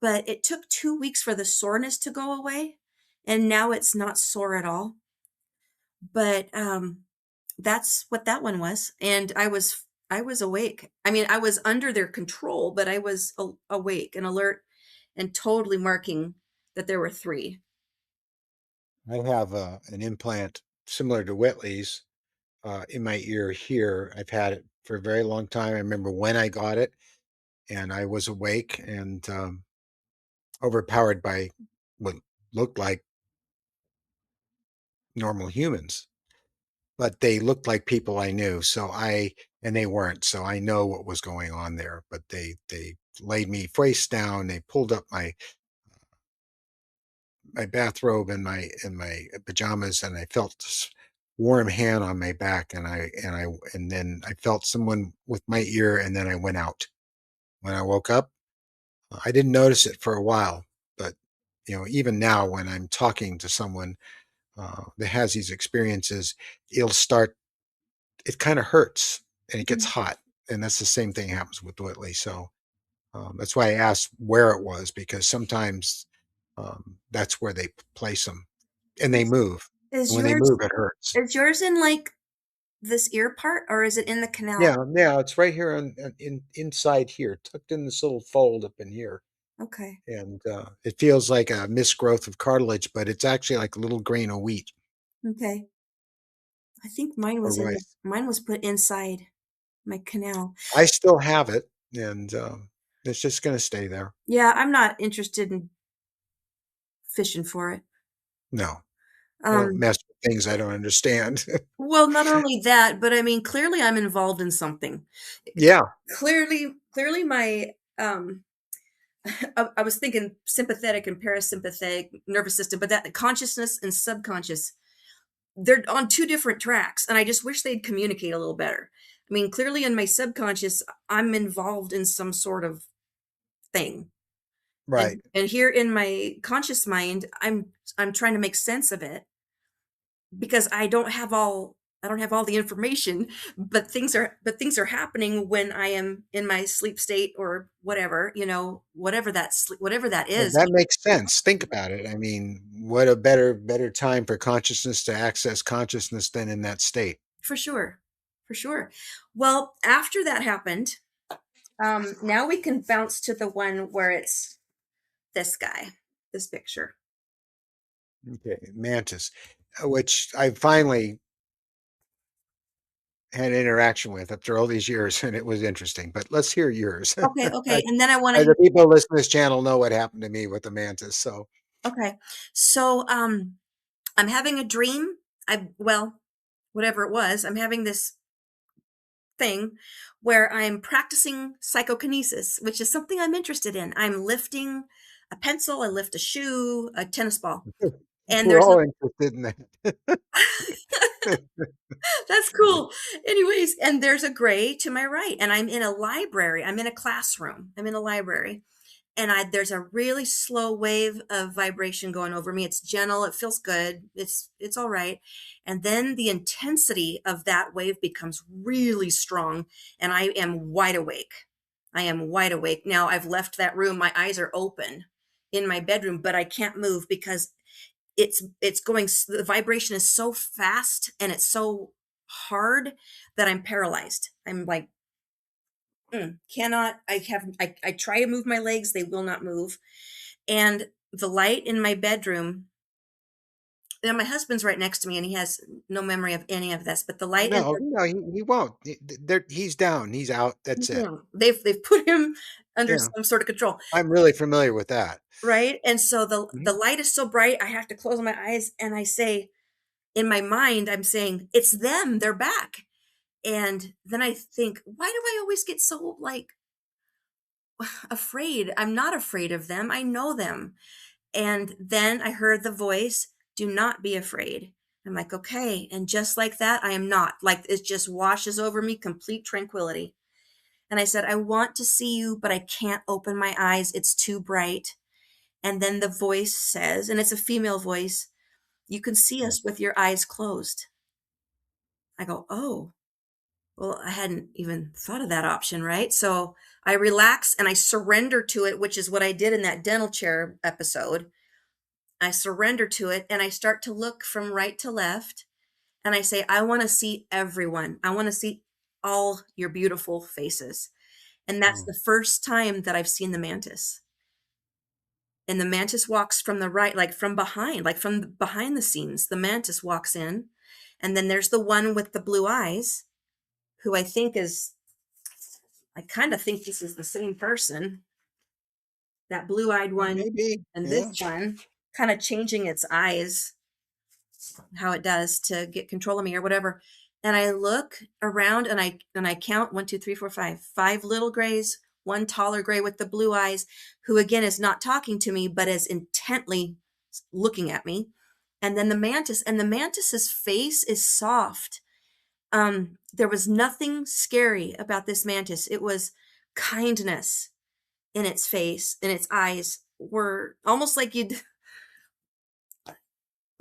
B: But it took 2 weeks for the soreness to go away, and now it's not sore at all. But that's what that one was, and I was awake. I mean, I was under their control, but I was awake and alert and totally marking that there were three.
A: I have an implant similar to Whitley's in my ear here. I've had it for a very long time. I remember when I got it, and I was awake and overpowered by what looked like normal humans, but they looked like people I knew. And they weren't. So I know what was going on there. But they laid me face down. They pulled up my bathrobe and my pajamas, and I felt this warm hand on my back, and then I felt someone with my ear, and then I went out. When I woke up, I didn't notice it for a while, but even now when I'm talking to someone that has these experiences, it'll start. It kind of hurts and it gets
B: Mhm.
A: hot, and that's the same thing happens with Whitley. So that's why I asked where it was because sometimes that's where they place them, and they
B: Is,
A: move.
B: is
A: And when they
B: yours
A: move, it hurts.
B: is yours in like this ear part, or is it in the canal?
A: Yeah, yeah, it's right here inside here, tucked in this little fold up in here,
B: Okay.
A: and it feels like a misgrowth of cartilage, but it's actually like a little grain of wheat
B: Okay. I think
A: or rice.
B: mine was put inside my canal.
A: I still have it, and it's just going to stay there.
B: Yeah, I'm not interested in fishing for it.
A: No, I don't
B: Um,
A: mess with things I don't understand.
B: well, not only that, but I mean, clearly I'm involved in something.
A: Yeah,
B: Clearly my I was thinking sympathetic and parasympathetic nervous system, but that consciousness and subconscious, they're on two different tracks, and I just wish they'd communicate a little better. I mean, clearly in my subconscious, I'm involved in some sort of thing.
A: right.
B: And here in my conscious mind, I'm trying to make sense of it because I don't have all the information, but things are happening when I am in my sleep state or whatever, whatever that
A: Well,
B: is.
A: that makes sense. Think about it. I mean, what a better time for consciousness to access consciousness than in that state.
B: For sure. For sure. Well, after that happened, now we can bounce to the one where it's this guy, this picture.
A: Okay, mantis, which I finally had interaction with after all these years, and it was interesting. But let's hear yours.
B: Okay, okay. And then I want
A: The
B: to
A: people who listen to this channel know what happened to me with the mantis. So,
B: okay. So I'm having a dream. Well, whatever it was, I'm having this thing where I'm practicing psychokinesis, which is something I'm interested in. I'm lifting a pencil, I lift a shoe, a tennis ball. And
A: we're
B: there's
A: all interested in that.
B: that's cool. Anyways, and there's a gray to my right, and I'm in a library. I'm in a classroom. I'm in a library. and there's a really slow wave of vibration going over me. It's gentle, it feels good, it's all right. And then the intensity of that wave becomes really strong, and I am wide awake. I am wide awake. Now I've left that room, my eyes are open in my bedroom, but I can't move because it's going, the vibration is so fast and it's so hard that I'm paralyzed. I'm like, cannot, I try to move my legs, they will not move. And the light in my bedroom, and my husband's right next to me and he has no memory of any of this, but the light in
A: No, no, he won't. He's down. He's out. That's it.
B: the, they've put him under
A: Yeah,
B: some sort of control,
A: I'm really familiar with that.
B: right? And so the
A: Mhm.
B: light is so bright, I have to close my eyes, and I say, in my mind, I'm saying, it's them, they're back. And then I think, why do I always get so like afraid? I'm not afraid of them. I know them. And then I heard the voice, do not be afraid. I'm like, okay. And just like that, I am not. Like it just washes over me, complete tranquility. And I said, I want to see you, but I can't open my eyes. It's too bright. And then the voice says, and it's a female voice, you can see
A: Yeah.
B: us with your eyes closed. I go, oh, well, I hadn't even thought of that option, right? So I relax and I surrender to it, which is what I did in that dental chair episode. I surrender to it and I start to look from right to left. And I say, I want to see everyone. I want to see all your beautiful faces. And that's
A: Mm.
B: the first time that I've seen the mantis. And the mantis walks from the right, like from behind, like from behind the scenes. The mantis walks in. And then there's the one with the blue eyes, who I think is, I kind of think this is the same person, that blue eyed one
A: Maybe.
B: and this
A: Yeah.
B: one, kind of changing its eyes, how it does to get control of me or whatever. And I look around and I count one, two, three, four, five little grays, one taller gray with the blue eyes, who again is not talking to me, but is intently looking at me. And then the mantis, and the mantis's face is soft. There was nothing scary about this mantis. It was kindness in its face, and its eyes were almost like you'd,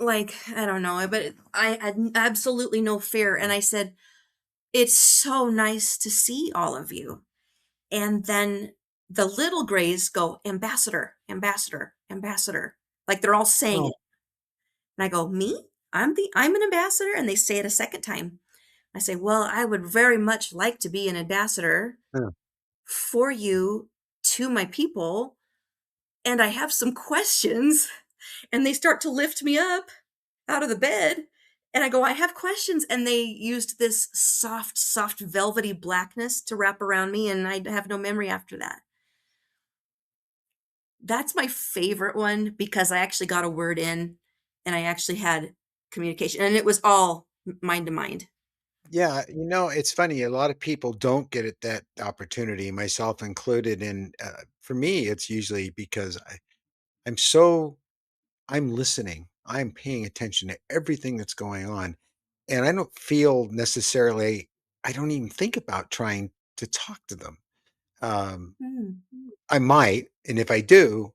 B: like, I don't know, but I had absolutely no fear. And I said, it's so nice to see all of you. And then the little grays go, ambassador, ambassador, ambassador. Like they're all saying
A: Oh,
B: it. And I go, me? I'm an ambassador. And they say it a second time. I say, well, I would very much like to be an ambassador
A: yeah.
B: for you to my people. And I have some questions. And they start to lift me up out of the bed. And I go, I have questions. And they used this soft, soft, velvety blackness to wrap around me. And I have no memory after that. That's my favorite one because I actually got a word in and I actually had communication. And it was all mind to mind.
A: Yeah, it's funny, a lot of people don't get it that opportunity, myself included, and, for me, it's usually because I'm so I'm listening, I'm paying attention to everything that's going on, and I don't feel necessarily I don't even think about trying to talk to them. Um,
B: Mm.
A: I might, and if I do,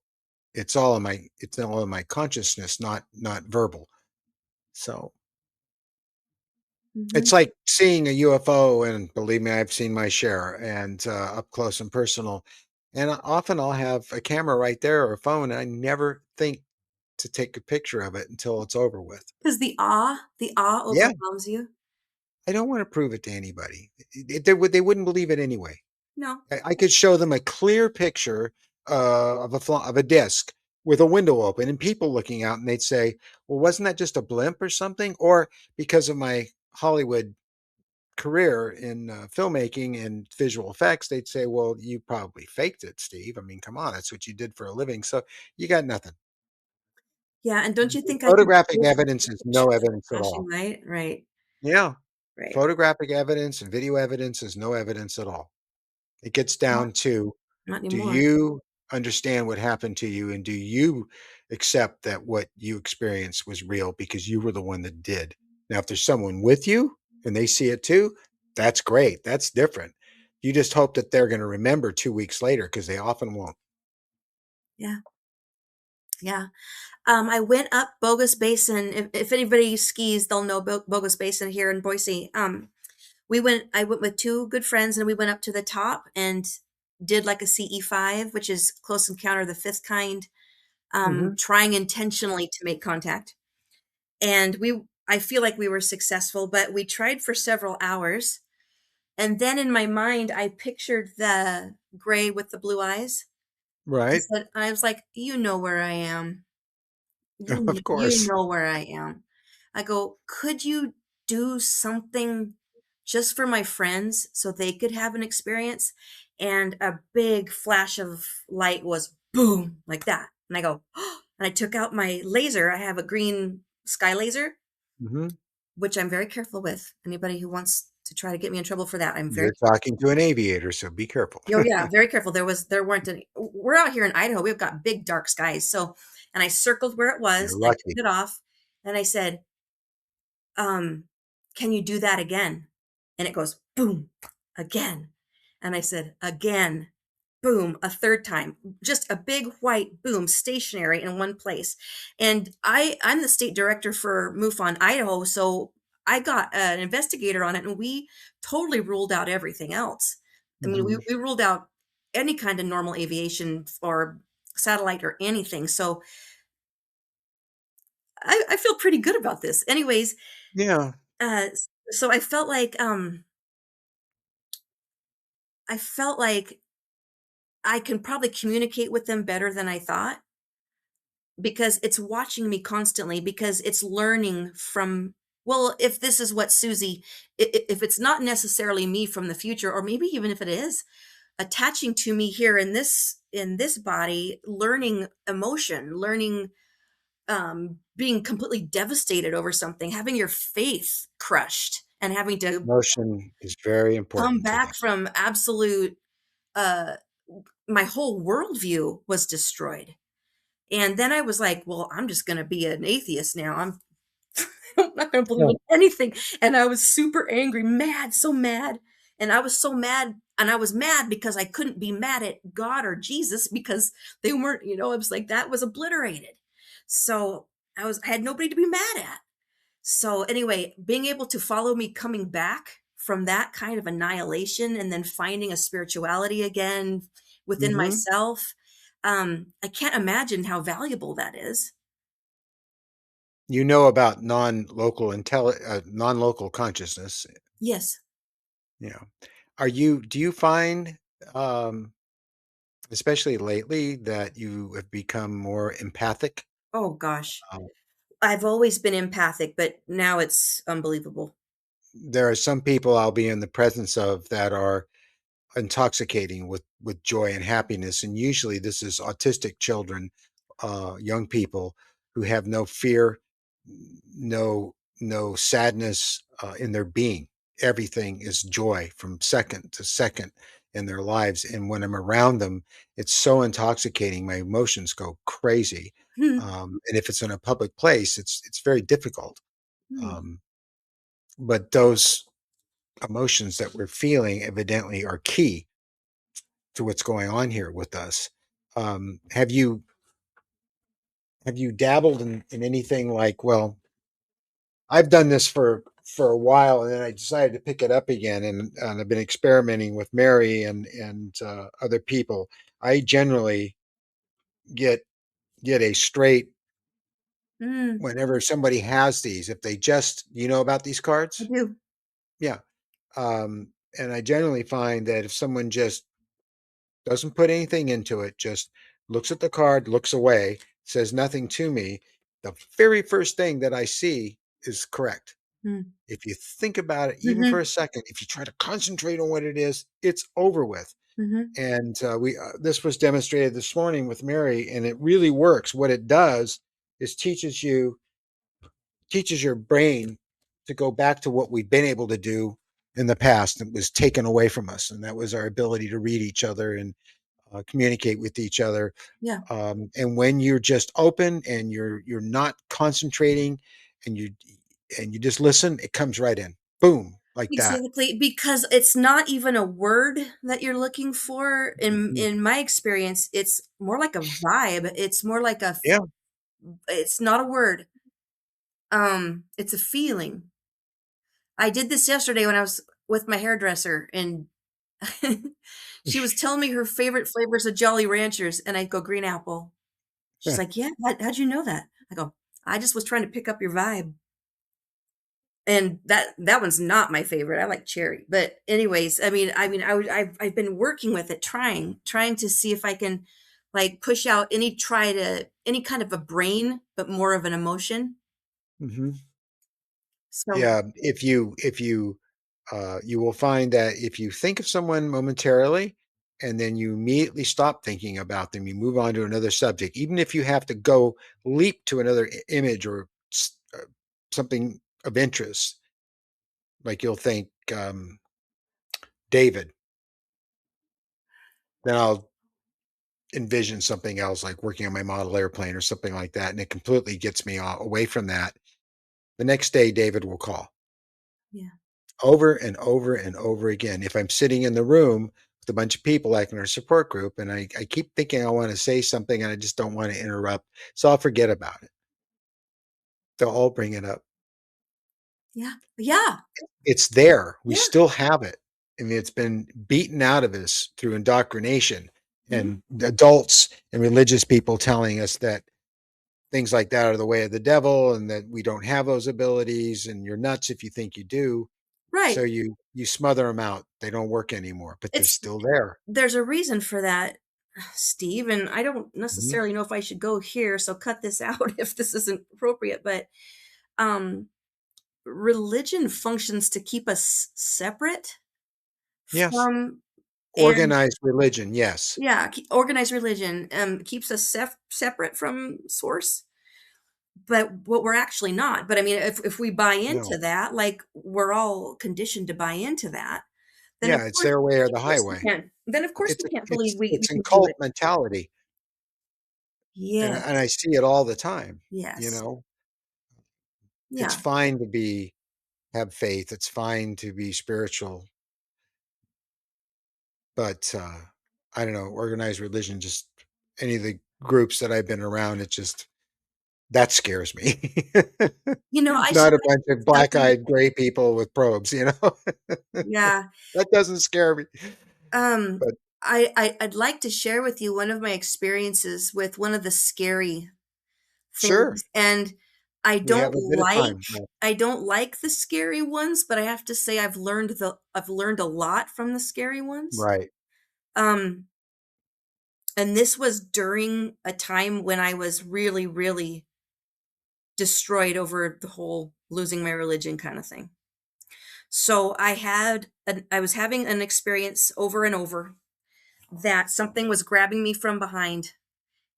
A: it's all in my consciousness, not verbal. So
B: Hmm.
A: it's like seeing a UFO, and believe me, I've seen my share, and, up close and personal, and often I'll have a camera right there or a phone, and I never think to take a picture of it until it's over with.
B: Because the awe
A: Yeah,
B: overwhelms you.
A: I don't wanna prove it to anybody. They wouldn't believe it anyway.
B: No.
A: I could show them a clear picture, of a disk with a window open and people looking out, and they'd say, "Well, wasn't that just a blimp or something?" Or because of my Hollywood career in filmmaking and visual effects, they'd say, "Well, you probably faked it, Steve. I mean, come on, that's what you did for a living. So you got nothing."
B: Yeah. And don't you think I could
A: Photographic
B: see
A: evidence
B: the
A: is
B: picture
A: no
B: of the
A: evidence at
B: flashing
A: all.
B: light? Right.
A: Yeah,
B: Right.
A: photographic evidence and video evidence is no evidence at all. It gets
B: Not,
A: down to,
B: not
A: do
B: anymore.
A: you understand what happened to you, and do you accept that what you experienced was real because you were the one that did? Now, if there's someone with you and they see it too, that's great. That's different. You just hope that they're going to remember 2 weeks later because they often won't.
B: Yeah. Yeah. I went up Bogus Basin. If anybody skis, they'll know Bogus Basin here in Boise. I went with two good friends and we went up to the top and did like a CE5, which is close encounter of the fifth kind,
A: Hmm.
B: trying intentionally to make contact. And I feel like we were successful, but we tried for several hours. And then in my mind, I pictured the gray with the blue eyes.
A: Right.
B: I was like, you know where I am.
A: Of
B: You
A: course.
B: know where I am. I go, "Could you do something just for my friends so they could have an experience?" And a big flash of light was boom, like that. And I go, and I took out my laser. I have a green sky laser,
A: Hmm.
B: which I'm very careful with. Anybody who wants to try to get me in trouble for that, I'm very
A: You're talking to an aviator, so be careful.
B: Oh yeah, very careful. There weren't any. We're out here in Idaho. We've got big dark skies. So, and I circled where it was.
A: You're
B: I turned
A: lucky.
B: it off, and I said, um, "Can you do that again?" And it goes boom, again. And I said, "Again." Boom, a third time. Just a big white boom, stationary in one place. And I'm the state director for MUFON Idaho, so I got an investigator on it, and we totally ruled out everything else. I mean,
A: Hmm.
B: we ruled out any kind of normal aviation or satellite or anything. So I feel pretty good about this. Anyways,
A: Yeah.
B: so I felt like I can probably communicate with them better than I thought because it's watching me constantly because it's learning from, well, if this is what Susie, if it's not necessarily me from the future, or maybe even if it is attaching to me here in this body, learning emotion, learning, being completely devastated over something, having your faith crushed and having to
A: Motion is very
B: come
A: important to them.
B: back from absolute, uh my whole worldview was destroyed. And then I was like, well, I'm just going to be an atheist now. I'm not going to believe
A: Yeah.
B: in anything. And I was super angry, mad, so mad. And I was so mad. And I was mad because I couldn't be mad at God or Jesus because they weren't, it was like that was obliterated. So I had nobody to be mad at. So anyway, being able to follow me coming back from that kind of annihilation and then finding a spirituality again within
A: Hmm.
B: myself, I can't imagine how valuable that is.
A: You know about non-local consciousness.
B: Yes.
A: You know, do you find, um, especially lately, that you have become more empathic?
B: Oh gosh.
A: Uh,
B: I've always been empathic, but now it's unbelievable.
A: there are some people I'll be in the presence of that are intoxicating with joy and happiness, and usually this is autistic children, young people who have no fear, no sadness in their being. Everything is joy from second to second in their lives, and when I'm around them, it's so intoxicating. My emotions go crazy,
B: Hmm.
A: and if it's in a public place, it's very difficult.
B: Hmm.
A: Um, but those emotions that we're feeling evidently are key to what's going on here with us. Um, have you have you dabbled in anything like, well, I've done this for a while, and then I decided to pick it up again, and I've been experimenting with Mary and other people. I generally get get a straight
B: Hmm.
A: whenever somebody has these. If they just, you know about these
B: I
A: cards,
B: do.
A: yeah. And I generally find that if someone just doesn't put anything into it, just looks at the card, looks away, says nothing to me, the very first thing that I see is correct.
B: Hmm.
A: If you think about it even for
B: Hmm.
A: a second, if you try to concentrate on what it is, it's over with.
B: Hmm.
A: And we this was demonstrated this morning with Mary, and it really works. What it does is teaches your brain to go back to what we've been able to do in the past that was taken away from us, and that was our ability to read each other and communicate with each other.
B: Yeah.
A: And when you're just open and you're not concentrating and you just listen, it comes right in. Boom. like that.
B: Exactly, because it's not even a word that you're looking for.
A: Mhm.
B: In my experience, it's more like a vibe. It's more like
A: Yeah.
B: it's not a word. It's a feeling. I did this yesterday when I was with my hairdresser, and she was telling me her favorite flavors of Jolly Ranchers, and I go, "Green apple." She's like, "Yeah, how'd you know that?" I go, "I just was trying to pick up your vibe." And that one's not my favorite. I like cherry. But anyways, I've been working with it, trying to see if I can like push out any kind of a brain, but more of an emotion.
A: Mhm.
B: So
A: Yeah, you will find that if you think of someone momentarily and then you immediately stop thinking about them, you move on to another subject, even if you have to go leap to another image or something of interest, like you'll think David, then I'll envision something else like working on my model airplane or something like that, and it completely gets me away from that. The next day, David will call
B: yeah.
A: over and over and over again. If I'm sitting in the room with a bunch of people like in our support group, and I keep thinking I want to say something and I just don't want to interrupt, so I'll forget about it. They'll all bring it up.
B: Yeah. Yeah.
A: It's there. We
B: Yeah.
A: still have it. I mean, it's been beaten out of us through indoctrination
B: Mhm.
A: and adults and religious people telling us that things like that are the way of the devil and that we don't have those abilities and you're nuts if you think you do. So
B: Right.
A: you smother them out. They don't work anymore, but they're
B: It's
A: still there.
B: there's a reason for that, Steve, and I don't
A: Mhm.
B: necessarily know if I should go here, so cut this out if this isn't appropriate, but um religion functions to keep us separate
A: Yes.
B: from and
A: Organized religion, yes.
B: yeah, organized religion keeps us separate from source, but what we're actually not. But I mean, if we buy into
A: No.
B: that, like we're all conditioned to buy into that, then
A: Yeah, it's their way or the
B: of course we
A: highway.
B: can. Then of course
A: It's
B: we can't believe we
A: it's in
B: can do
A: cult
B: it.
A: mentality, and I
B: Yes.
A: see it all the time, you
B: Yes.
A: know? It's
B: Yeah.
A: fine to have faith, it's fine to be spiritual, but, I don't know, organized religion, just any of the groups that I've been around, it just that scares me.
B: You know,
A: Not a
B: I
A: bunch of
B: should tell you,
A: black-eyed gray people with probes, you know?
B: yeah.
A: That doesn't scare me,
B: Um,
A: but
B: I'd like to share with you one of my experiences with one of the scary
A: sure,
B: things, and
A: we have a bit of time left.
B: I don't like the scary ones, but I have to say I've learned a lot from the scary ones.
A: Right.
B: Um, and this was during a time when I was really, really destroyed over the whole losing my religion kind of thing. So I was having an experience over and over that something was grabbing me from behind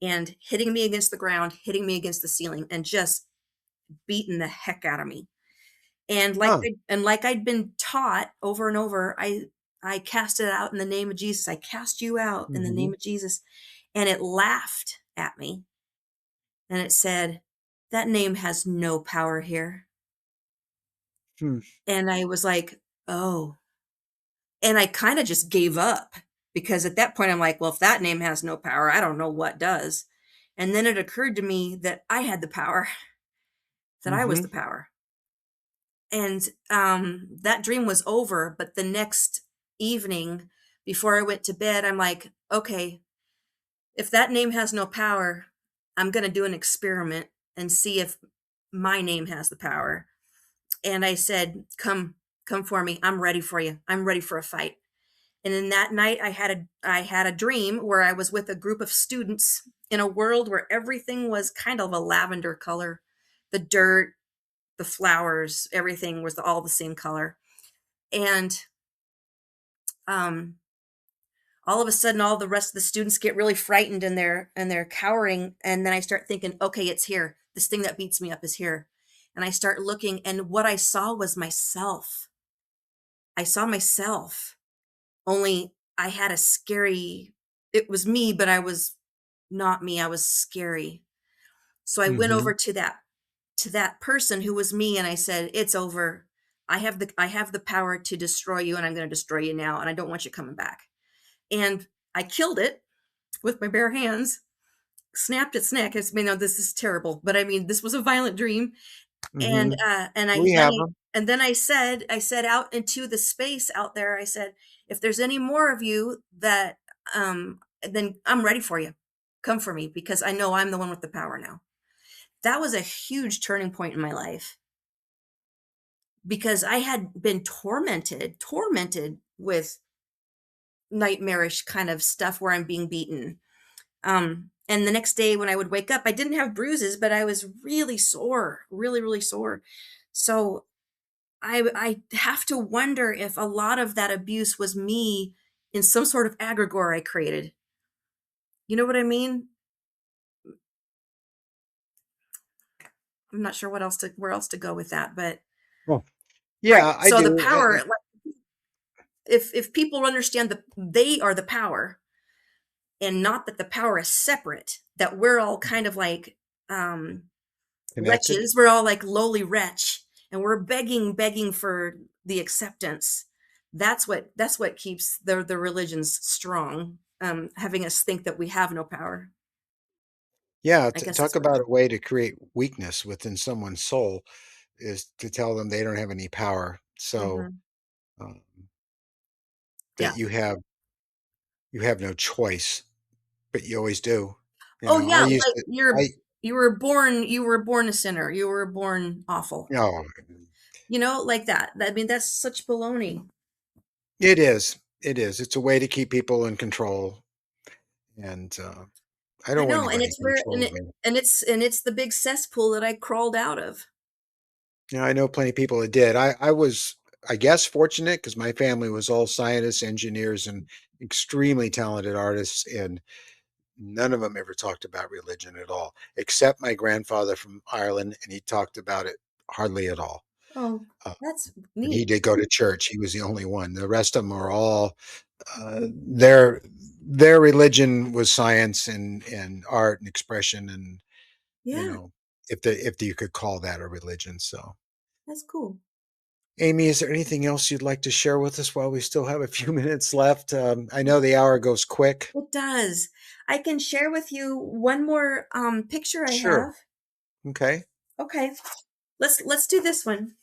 B: and hitting me against the ground, hitting me against the ceiling, and just beating the heck out of me.
A: Huh.
B: And like I'd been taught over and over, I cast it out in the name of Jesus. I cast you out in the
A: Mhm.
B: name of Jesus. And it laughed at me and it said, that name has no power here.
A: Hmm.
B: And I was like, oh. And I kind of just gave up because at that point I'm like, well, if that name has no power, I don't know what does. And then it occurred to me that I had the power, that I was
A: Mhm.
B: the power. And that dream was over. But the next evening, before I went to bed, I'm like, okay, if that name has no power, I'm going to do an experiment and see if my name has the power. And I said, come for me. I'm ready for you. I'm ready for a fight. And in that night, I had a dream where I was with a group of students in a world where everything was kind of a lavender color. The dirt, the flowers, everything was all the same color. And um, all of a sudden, all the rest of the students get really frightened and they're cowering. And then I start thinking, okay, it's here. This thing that beats me up is here. And I start looking, and what I saw was myself. I saw myself. Only I had a scary, it was me, but I was not me. I was scary. So I went over
A: Mhm.
B: to that person who was me and I said, "It's over. I have the power to destroy you, and I'm going to destroy you now, and I don't want you coming back. And I killed it with my bare hands, snapped its neck. It's, this is terrible, but I mean, this was a violent dream. And
A: Hmm.
B: and I
A: We
B: then
A: have
B: I
A: them.
B: and then I said out into the space out there, I said, if there's any more of you that then I'm ready for you. Come for me, because I know I'm the one with the power now. That was a huge turning point in my life, because I had been tormented with nightmarish kind of stuff where I'm being beaten. And the next day when I would wake up, I didn't have bruises, but I was really sore, really, really sore. So I have to wonder if a lot of that abuse was me in some sort of egregore I created. You know what I mean? I'm not sure where else to go with that, but
A: Well,
B: right.
A: yeah, I
B: So the
A: do.
B: power, like, if people understand that they are the power, and not that the power is separate, that we're all kind of like um
A: Connected.
B: wretches, we're all like lowly wretch, and we're begging for the acceptance. That's what keeps the religions strong, having us think that we have no power.
A: Yeah,
B: I guess
A: talk
B: that's what it
A: about
B: is.
A: a way to create weakness within someone's soul is to tell them they don't have any power. So
B: Mhm.
A: um, that
B: Yeah.
A: you have no choice, but you always do.
B: Oh
A: I
B: yeah,
A: used
B: like
A: to. I
B: you were born a sinner, you were born awful.
A: No,
B: Like that. I mean, that's such baloney.
A: it is. It is. It's a way to keep people in control, and I
B: I
A: don't want
B: know, and
A: anybody
B: it's
A: in
B: where
A: control of me.
B: and it's the big cesspool that I crawled out of.
A: I know plenty of people that did. I was, I guess, fortunate because my family was all scientists, engineers, and extremely talented artists, and none of them ever talked about religion at all, except my grandfather from Ireland, and he talked about it hardly at all.
B: Oh,
A: Uh,
B: that's
A: and he
B: neat.
A: did go to church. He was the only one. The rest of them are all their religion was science and art and expression, and you
B: Yeah,
A: know if you could call that a religion. So,
B: that's cool.
A: Amy, is there anything else you'd like to share with us while we still have a few minutes left? I know the hour goes quick.
B: It does. I can share with you one more picture I
A: Sure.
B: have.
A: Okay.
B: Okay. Let's do this one.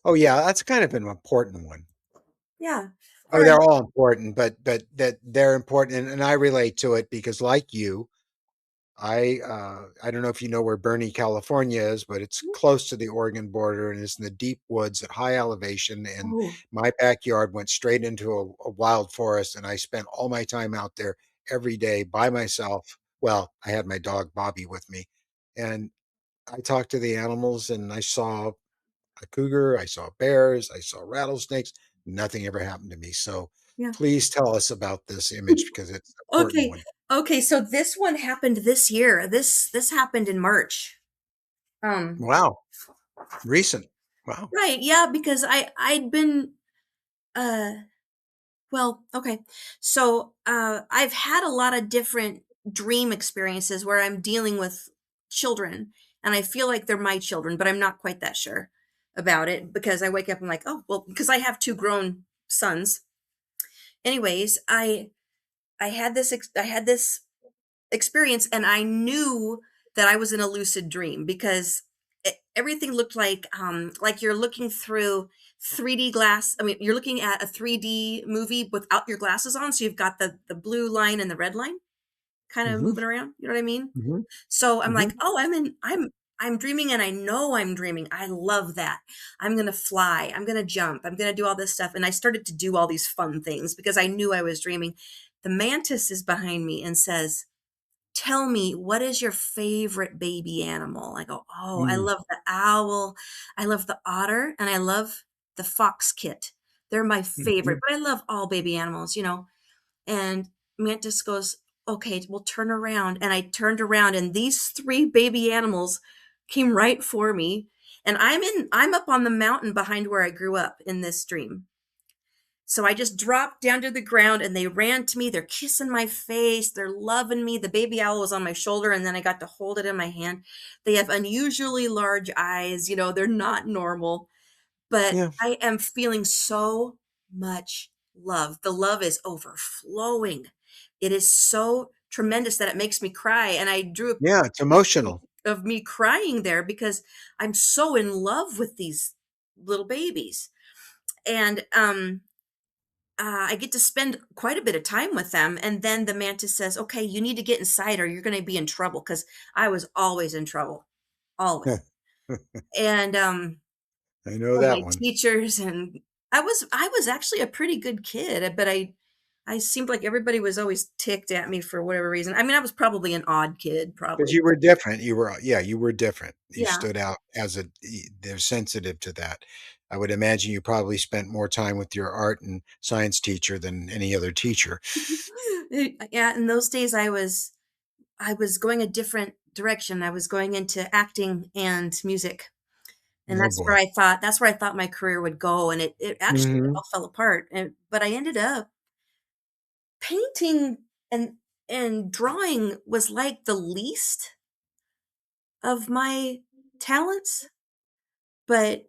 A: Oh yeah, that's kind of an important one.
B: Yeah.
A: I
B: All
A: mean,
B: right.
A: they're all important, but that they're important, and I relate to it because, like you, I don't know if you know where Bernie, California is, but it's close to the Oregon border and it's in the deep woods at high elevation. And
B: Oh,
A: my backyard went straight into a wild forest, and I spent all my time out there every day by myself. Well, I had my dog Bobby with me, and I talked to the animals, and I saw a cougar, I saw bears, I saw rattlesnakes. Nothing ever happened to me. So
B: yeah.
A: please tell us about this image because it's an important
B: Okay.
A: one.
B: Okay, so this one happened this year. This happened in March. Um,
A: Wow, recent. Wow.
B: right, yeah, because I'd been uh well, okay. So, I've had a lot of different dream experiences where I'm dealing with children, and I feel like they're my children, but I'm not quite that sure about it, because I wake up and I'm like, oh, well, because I have two grown sons. Anyways, I had this experience, and I knew that I was in a lucid dream, because everything looked like you're looking through 3D glass. I mean, you're looking at a 3D movie without your glasses on, so you've got the blue line and the red line kind of
A: Mhm,
B: moving around. You know what I mean?
A: mhm,
B: So I'm like,
A: mhm,
B: oh, I'm dreaming, and I know I'm dreaming. I love that. I'm going to fly. I'm going to jump. I'm going to do all this stuff. And I started to do all these fun things because I knew I was dreaming. The mantis is behind me and says, tell me, what is your favorite baby animal? I go, oh, I
A: mm,
B: love the owl, I love the otter, and I love the fox kit. They're my favorite,
A: mhm,
B: but I love all baby animals. And Mantis goes, okay, we'll turn around. And I turned around, and these three baby animals came right for me. And I'm up on the mountain behind where I grew up in this dream. So I just dropped down to the ground, and they ran to me. They're kissing my face. They're loving me. The baby owl was on my shoulder, and then I got to hold it in my hand. They have unusually large eyes. They're not normal, but
A: Yeah.
B: I am feeling so much love. The love is overflowing. It is so tremendous that it makes me cry, and I drew a
A: Yeah, it's
B: picture
A: emotional.
B: of me crying there because I'm so in love with these little babies, and, I get to spend quite a bit of time with them, and then the mantis says, "Okay, you need to get inside or you're gonna be in trouble," because I was always in trouble, always, and,
A: I know
B: and
A: that
B: my
A: one.
B: teachers and I was actually a pretty good kid, but I seemed like everybody was always ticked at me for whatever reason. I mean, I was probably an odd kid,
A: Because
B: probably.
A: you were different. You were yeah, you were different. You
B: Yeah.
A: stood out as they're sensitive to that. I would imagine you probably spent more time with your art and science teacher than any other teacher.
B: Yeah, in those days, I was going a different direction. I was going into acting and music, and
A: Oh boy.
B: that's where I thought my career would go, and it actually
A: Mhm.
B: all fell apart, but I ended up painting and drawing was like the least of my talents, but,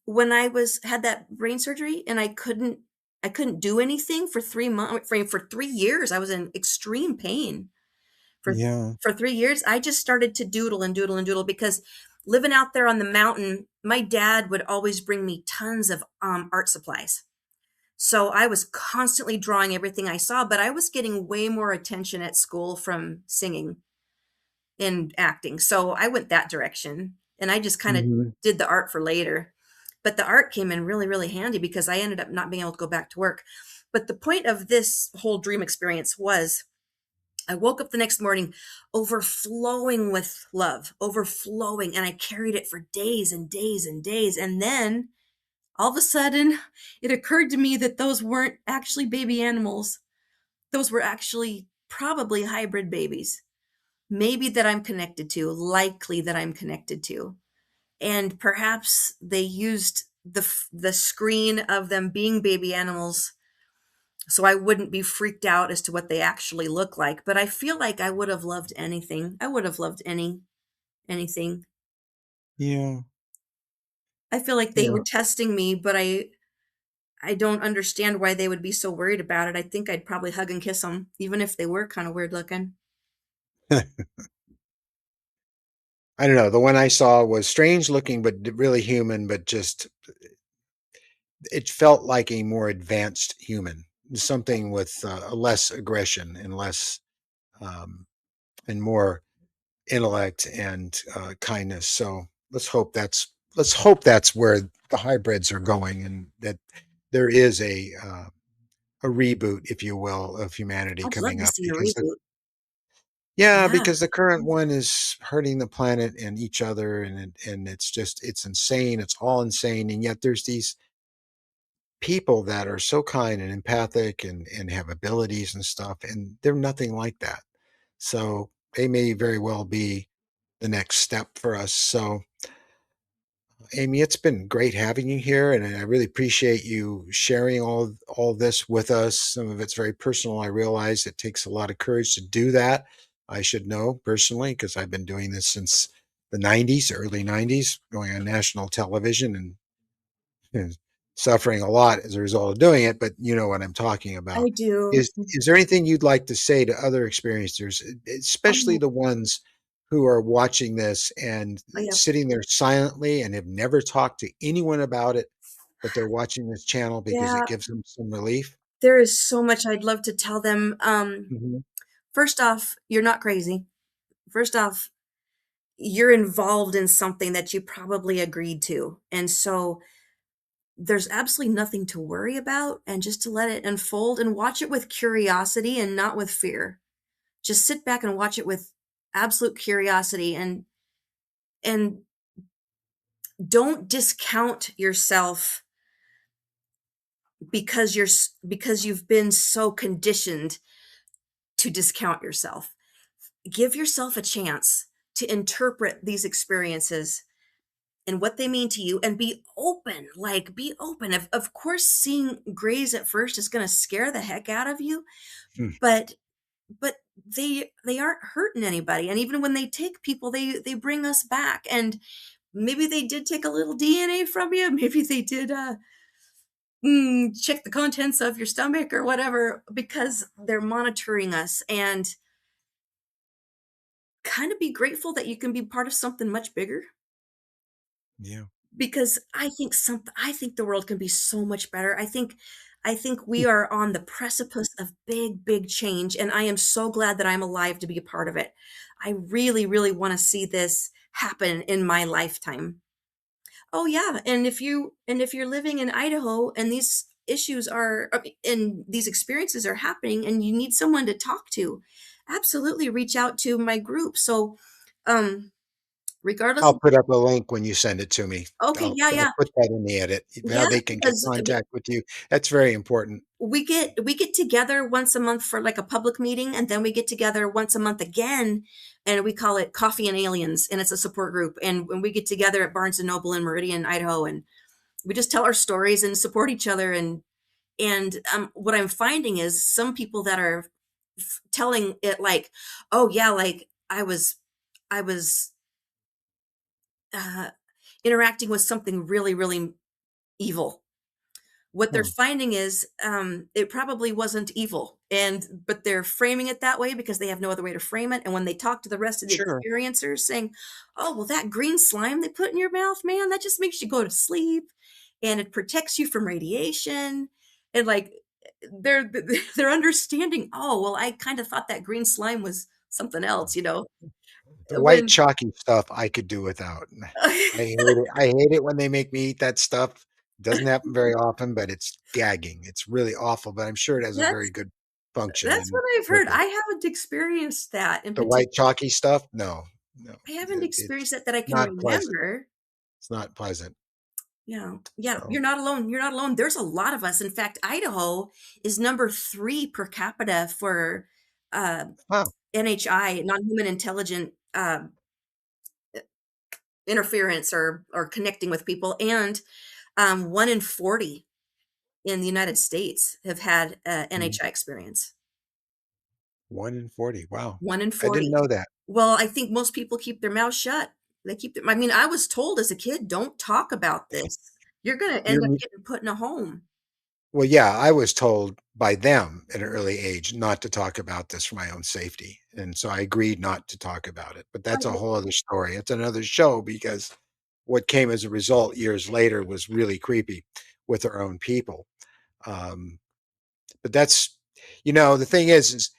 B: when I was had that brain surgery and I couldn't do anything for 3 months for 3 years, I was in extreme pain. For
A: Yeah.
B: 3 years, I just started to doodle and doodle and doodle because living out there on the mountain, my dad would always bring me tons of, art supplies. So I was constantly drawing everything I saw, but I was getting way more attention at school from singing and acting. So I went that direction, and I just kinda
A: Mhm.
B: did the art for later. But the art came in really, really handy because I ended up not being able to go back to work. But the point of this whole dream experience was I woke up the next morning overflowing with love, overflowing, and I carried it for days and days and days. And then all of a sudden, it occurred to me that those weren't actually baby animals. Those were actually probably hybrid babies, maybe that I'm connected to, likely that I'm connected to. And perhaps they used the screen of them being baby animals so I wouldn't be freaked out as to what they actually look like, but I feel like I would have loved anything. I would have loved anything.
A: Yeah.
B: I feel like they were
A: Yeah.
B: testing me, but I don't understand why they would be so worried about it. I think I'd probably hug and kiss them, even if they were kinda weird looking.
A: I don't know. The one I saw was strange looking, but really human, but just it felt like a more advanced human, something with less aggression and less um, and more intellect and kindness. So let's hope that's where the hybrids are going, and that there is a reboot, if you will, of humanity
B: I'd love
A: coming
B: to
A: up
B: see a reboot. Yeah.
A: because the current one is hurting the planet and each other, and it's just it's insane. It's all insane, and yet there's these people that are so kind and empathic and have abilities and stuff, and they're nothing like that. So they may very well be the next step for us. So Amy, it's been great having you here, and I really appreciate you sharing all this with us. Some of it's very personal. I realize it takes a lot of courage to do that. I should know personally because I've been doing this since the '90s, early '90s, going on national television and suffering a lot as a result of doing it. But you know what I'm talking about.
B: I do.
A: Is there anything you'd like to say to other experiencers, especially
B: Um,
A: the ones who are watching this and
B: yeah.
A: sitting there silently and have never talked to anyone about it, but they're watching this channel because it
B: Yeah,
A: gives them some relief?
B: there is so much I'd love to tell them.
A: Mhm.
B: First off, you're not crazy. First off, you're involved in something that you probably agreed to. And so there's absolutely nothing to worry about and just to let it unfold and watch it with curiosity and not with fear. Just sit back and watch it with absolute curiosity and don't discount yourself because you've been so conditioned to discount yourself. Give yourself a chance to interpret these experiences and what they mean to you and be open, like be open. Of course seeing grays at first is going to scare the heck out of you,
A: Hmm.
B: but but they aren't hurting anybody, and even when they take people, they bring us back, and maybe they did take a little DNA from you. Maybe they did check the contents of your stomach or whatever, because they're monitoring us. And kind of be grateful that you can be part of something much bigger,
A: Yeah.
B: because I think the world can be so much better. I think we are on the precipice of big change, and I am so glad that I'm alive to be a part of it. I really want to see this happen in my lifetime. Oh yeah, and if you're living in Idaho and these issues are and these experiences are happening and you need someone to talk to, absolutely reach out to my group. So, um, regardless
A: I'll
B: of,
A: put up a link when you send it to me.
B: okay, yeah,
A: I'll
B: yeah,
A: put that in the edit, how
B: yeah,
A: they can get
B: because
A: contact with you. That's very important.
B: we get together once a month for like a public meeting, and then we get together once a month again, and we call it Coffee and Aliens, and it's a support group. And when we get together at Barnes and Noble in Meridian, Idaho, and we just tell our stories and support each other. And what I'm finding is some people that are telling it like, oh yeah, like I was uh, interacting with something really evil. What they're
A: Hmm.
B: finding is it probably wasn't evil, but they're framing it that way because they have no other way to frame it. And when they talk to the rest of the
A: Sure.
B: experiencers, saying, "Oh, well, that green slime they put in your mouth, man, that just makes you go to sleep, and it protects you from radiation," and like they're they're understanding. Oh, well, I kind of thought that green slime was something else,
A: The white
B: when
A: chalky stuff I could do without. I hate it. I hate it when they make me eat that stuff. Doesn't happen very often, but it's gagging. It's really awful, but I'm sure it has a very
B: that's
A: good function
B: that's what
A: and
B: I've heard.
A: purpose.
B: I haven't experienced that in
A: The white
B: particular.
A: chalky stuff? No, no.
B: I haven't
A: It's
B: experienced that I can
A: not pleasant.
B: remember.
A: It's not pleasant.
B: Yeah, yeah,
A: So,
B: you're not alone, you're not alone. There's a lot of us. In fact, Idaho is number 3 per capita for, uh,
A: wow.
B: NHI, non-human intelligent, interference or connecting with people, and, 1 in 40 in the United States have had a
A: Mhm.
B: NHI experience.
A: 1 in 40. Wow.
B: 1 in
A: I didn't
B: 40.
A: know that.
B: Well, I think most people keep their mouths shut. They keep their I mean, I was told as a kid, "Don't talk about this. You're gonna end
A: You're
B: up getting put in a home."
A: Well, yeah, I was told by them at an early age not to talk about this for my own safety, and so I agreed not to talk about it, but that's a whole other story. It's another show because what came as a result years later was really creepy with our own people. Um, but that's the thing is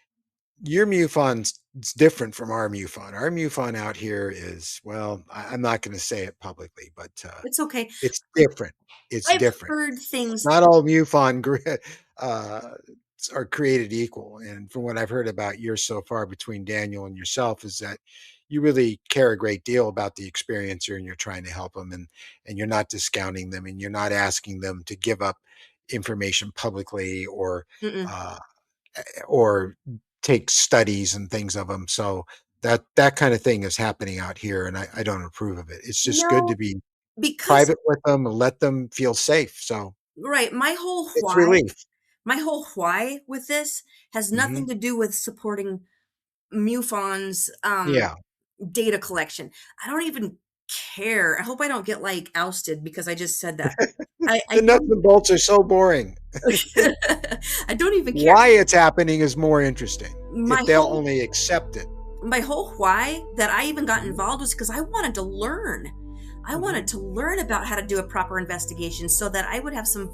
A: your MUFON's it's different from our MUFON. Our MUFON out here is, well, I'm not gonna say it publicly, but,
B: It's okay.
A: it's different. It's
B: I've
A: different.
B: heard things.
A: Not all MUFON uh, are created equal. And from what I've heard about years so far between Daniel and yourself, is that you really care a great deal about the experiencer and you're trying to help them and you're not discounting them and you're not asking them to give up information publicly
B: Mm-mm.
A: uh, or take studies and things of them. So that kind of thing is happening out here, and I don't approve of it. It's just good to
B: No,
A: be
B: because
A: private with them and let them feel safe. So
B: right,
A: it's relief.
B: my whole why with this has
A: Mhm.
B: nothing to do with supporting MUFON's,
A: Yeah.
B: data collection. I don't even care. I hope I don't get, like, ousted because I just said that. I
A: The nuts
B: don't
A: and bolts are so boring.
B: I don't even care.
A: Why it's happening is more interesting,
B: My
A: if they'll
B: whole
A: only accept it.
B: my whole why that I even got
A: Mhm,
B: involved was because I wanted to learn. I wanted
A: mhm,
B: to learn about how to do a proper investigation so that I would have some,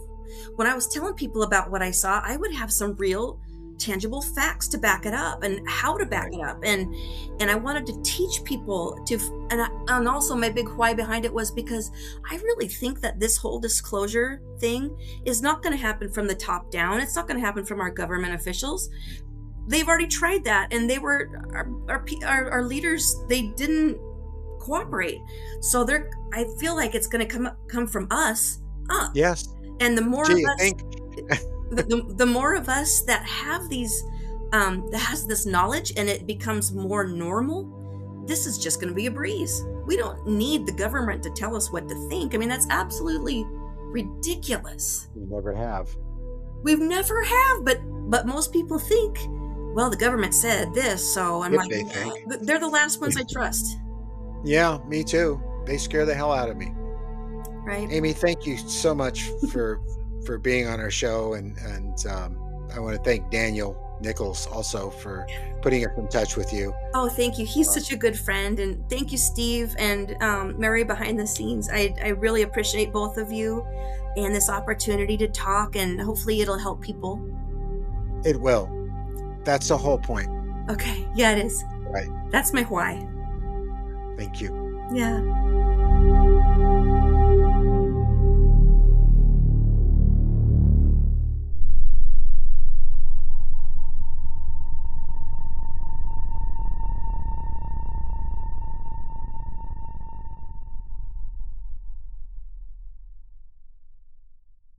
B: when I was telling people about what I saw, I would have some real tangible facts to back it up and how to back
A: right.
B: it up. And I wanted to teach people and also my big why behind it was because I really think that this whole disclosure thing is not going to happen from the top down. It's not going to happen from our government officials. They've already tried that, and they were our leaders. They didn't cooperate, so they're. I feel like it's going to come from us up,
A: Yes.
B: and the more of
A: Gee, I
B: us,
A: think
B: the more of us that have these, that has this knowledge, and it becomes more normal. This is just going to be a breeze. We don't need the government to tell us what to think. I mean, that's absolutely ridiculous.
A: we never have.
B: We've never have, but most people think, well, the government said this, so I'm
A: If
B: like,
A: they think.
B: they're the last ones I trust.
A: Yeah, me too. they scare the hell out of me.
B: Right.
A: Amy, thank you so much for being on our show, and I want to thank Daniel Nichols also for putting us in touch with you.
B: Oh, thank you. He's
A: Uh,
B: such a good friend, and thank you, Steve and Mary behind the scenes. I really appreciate both of you and this opportunity to talk, and hopefully it'll help people.
A: it will. That's the whole point,
B: Okay, yeah, it is.
A: right?
B: That's my why.
A: Thank you.
B: Yeah.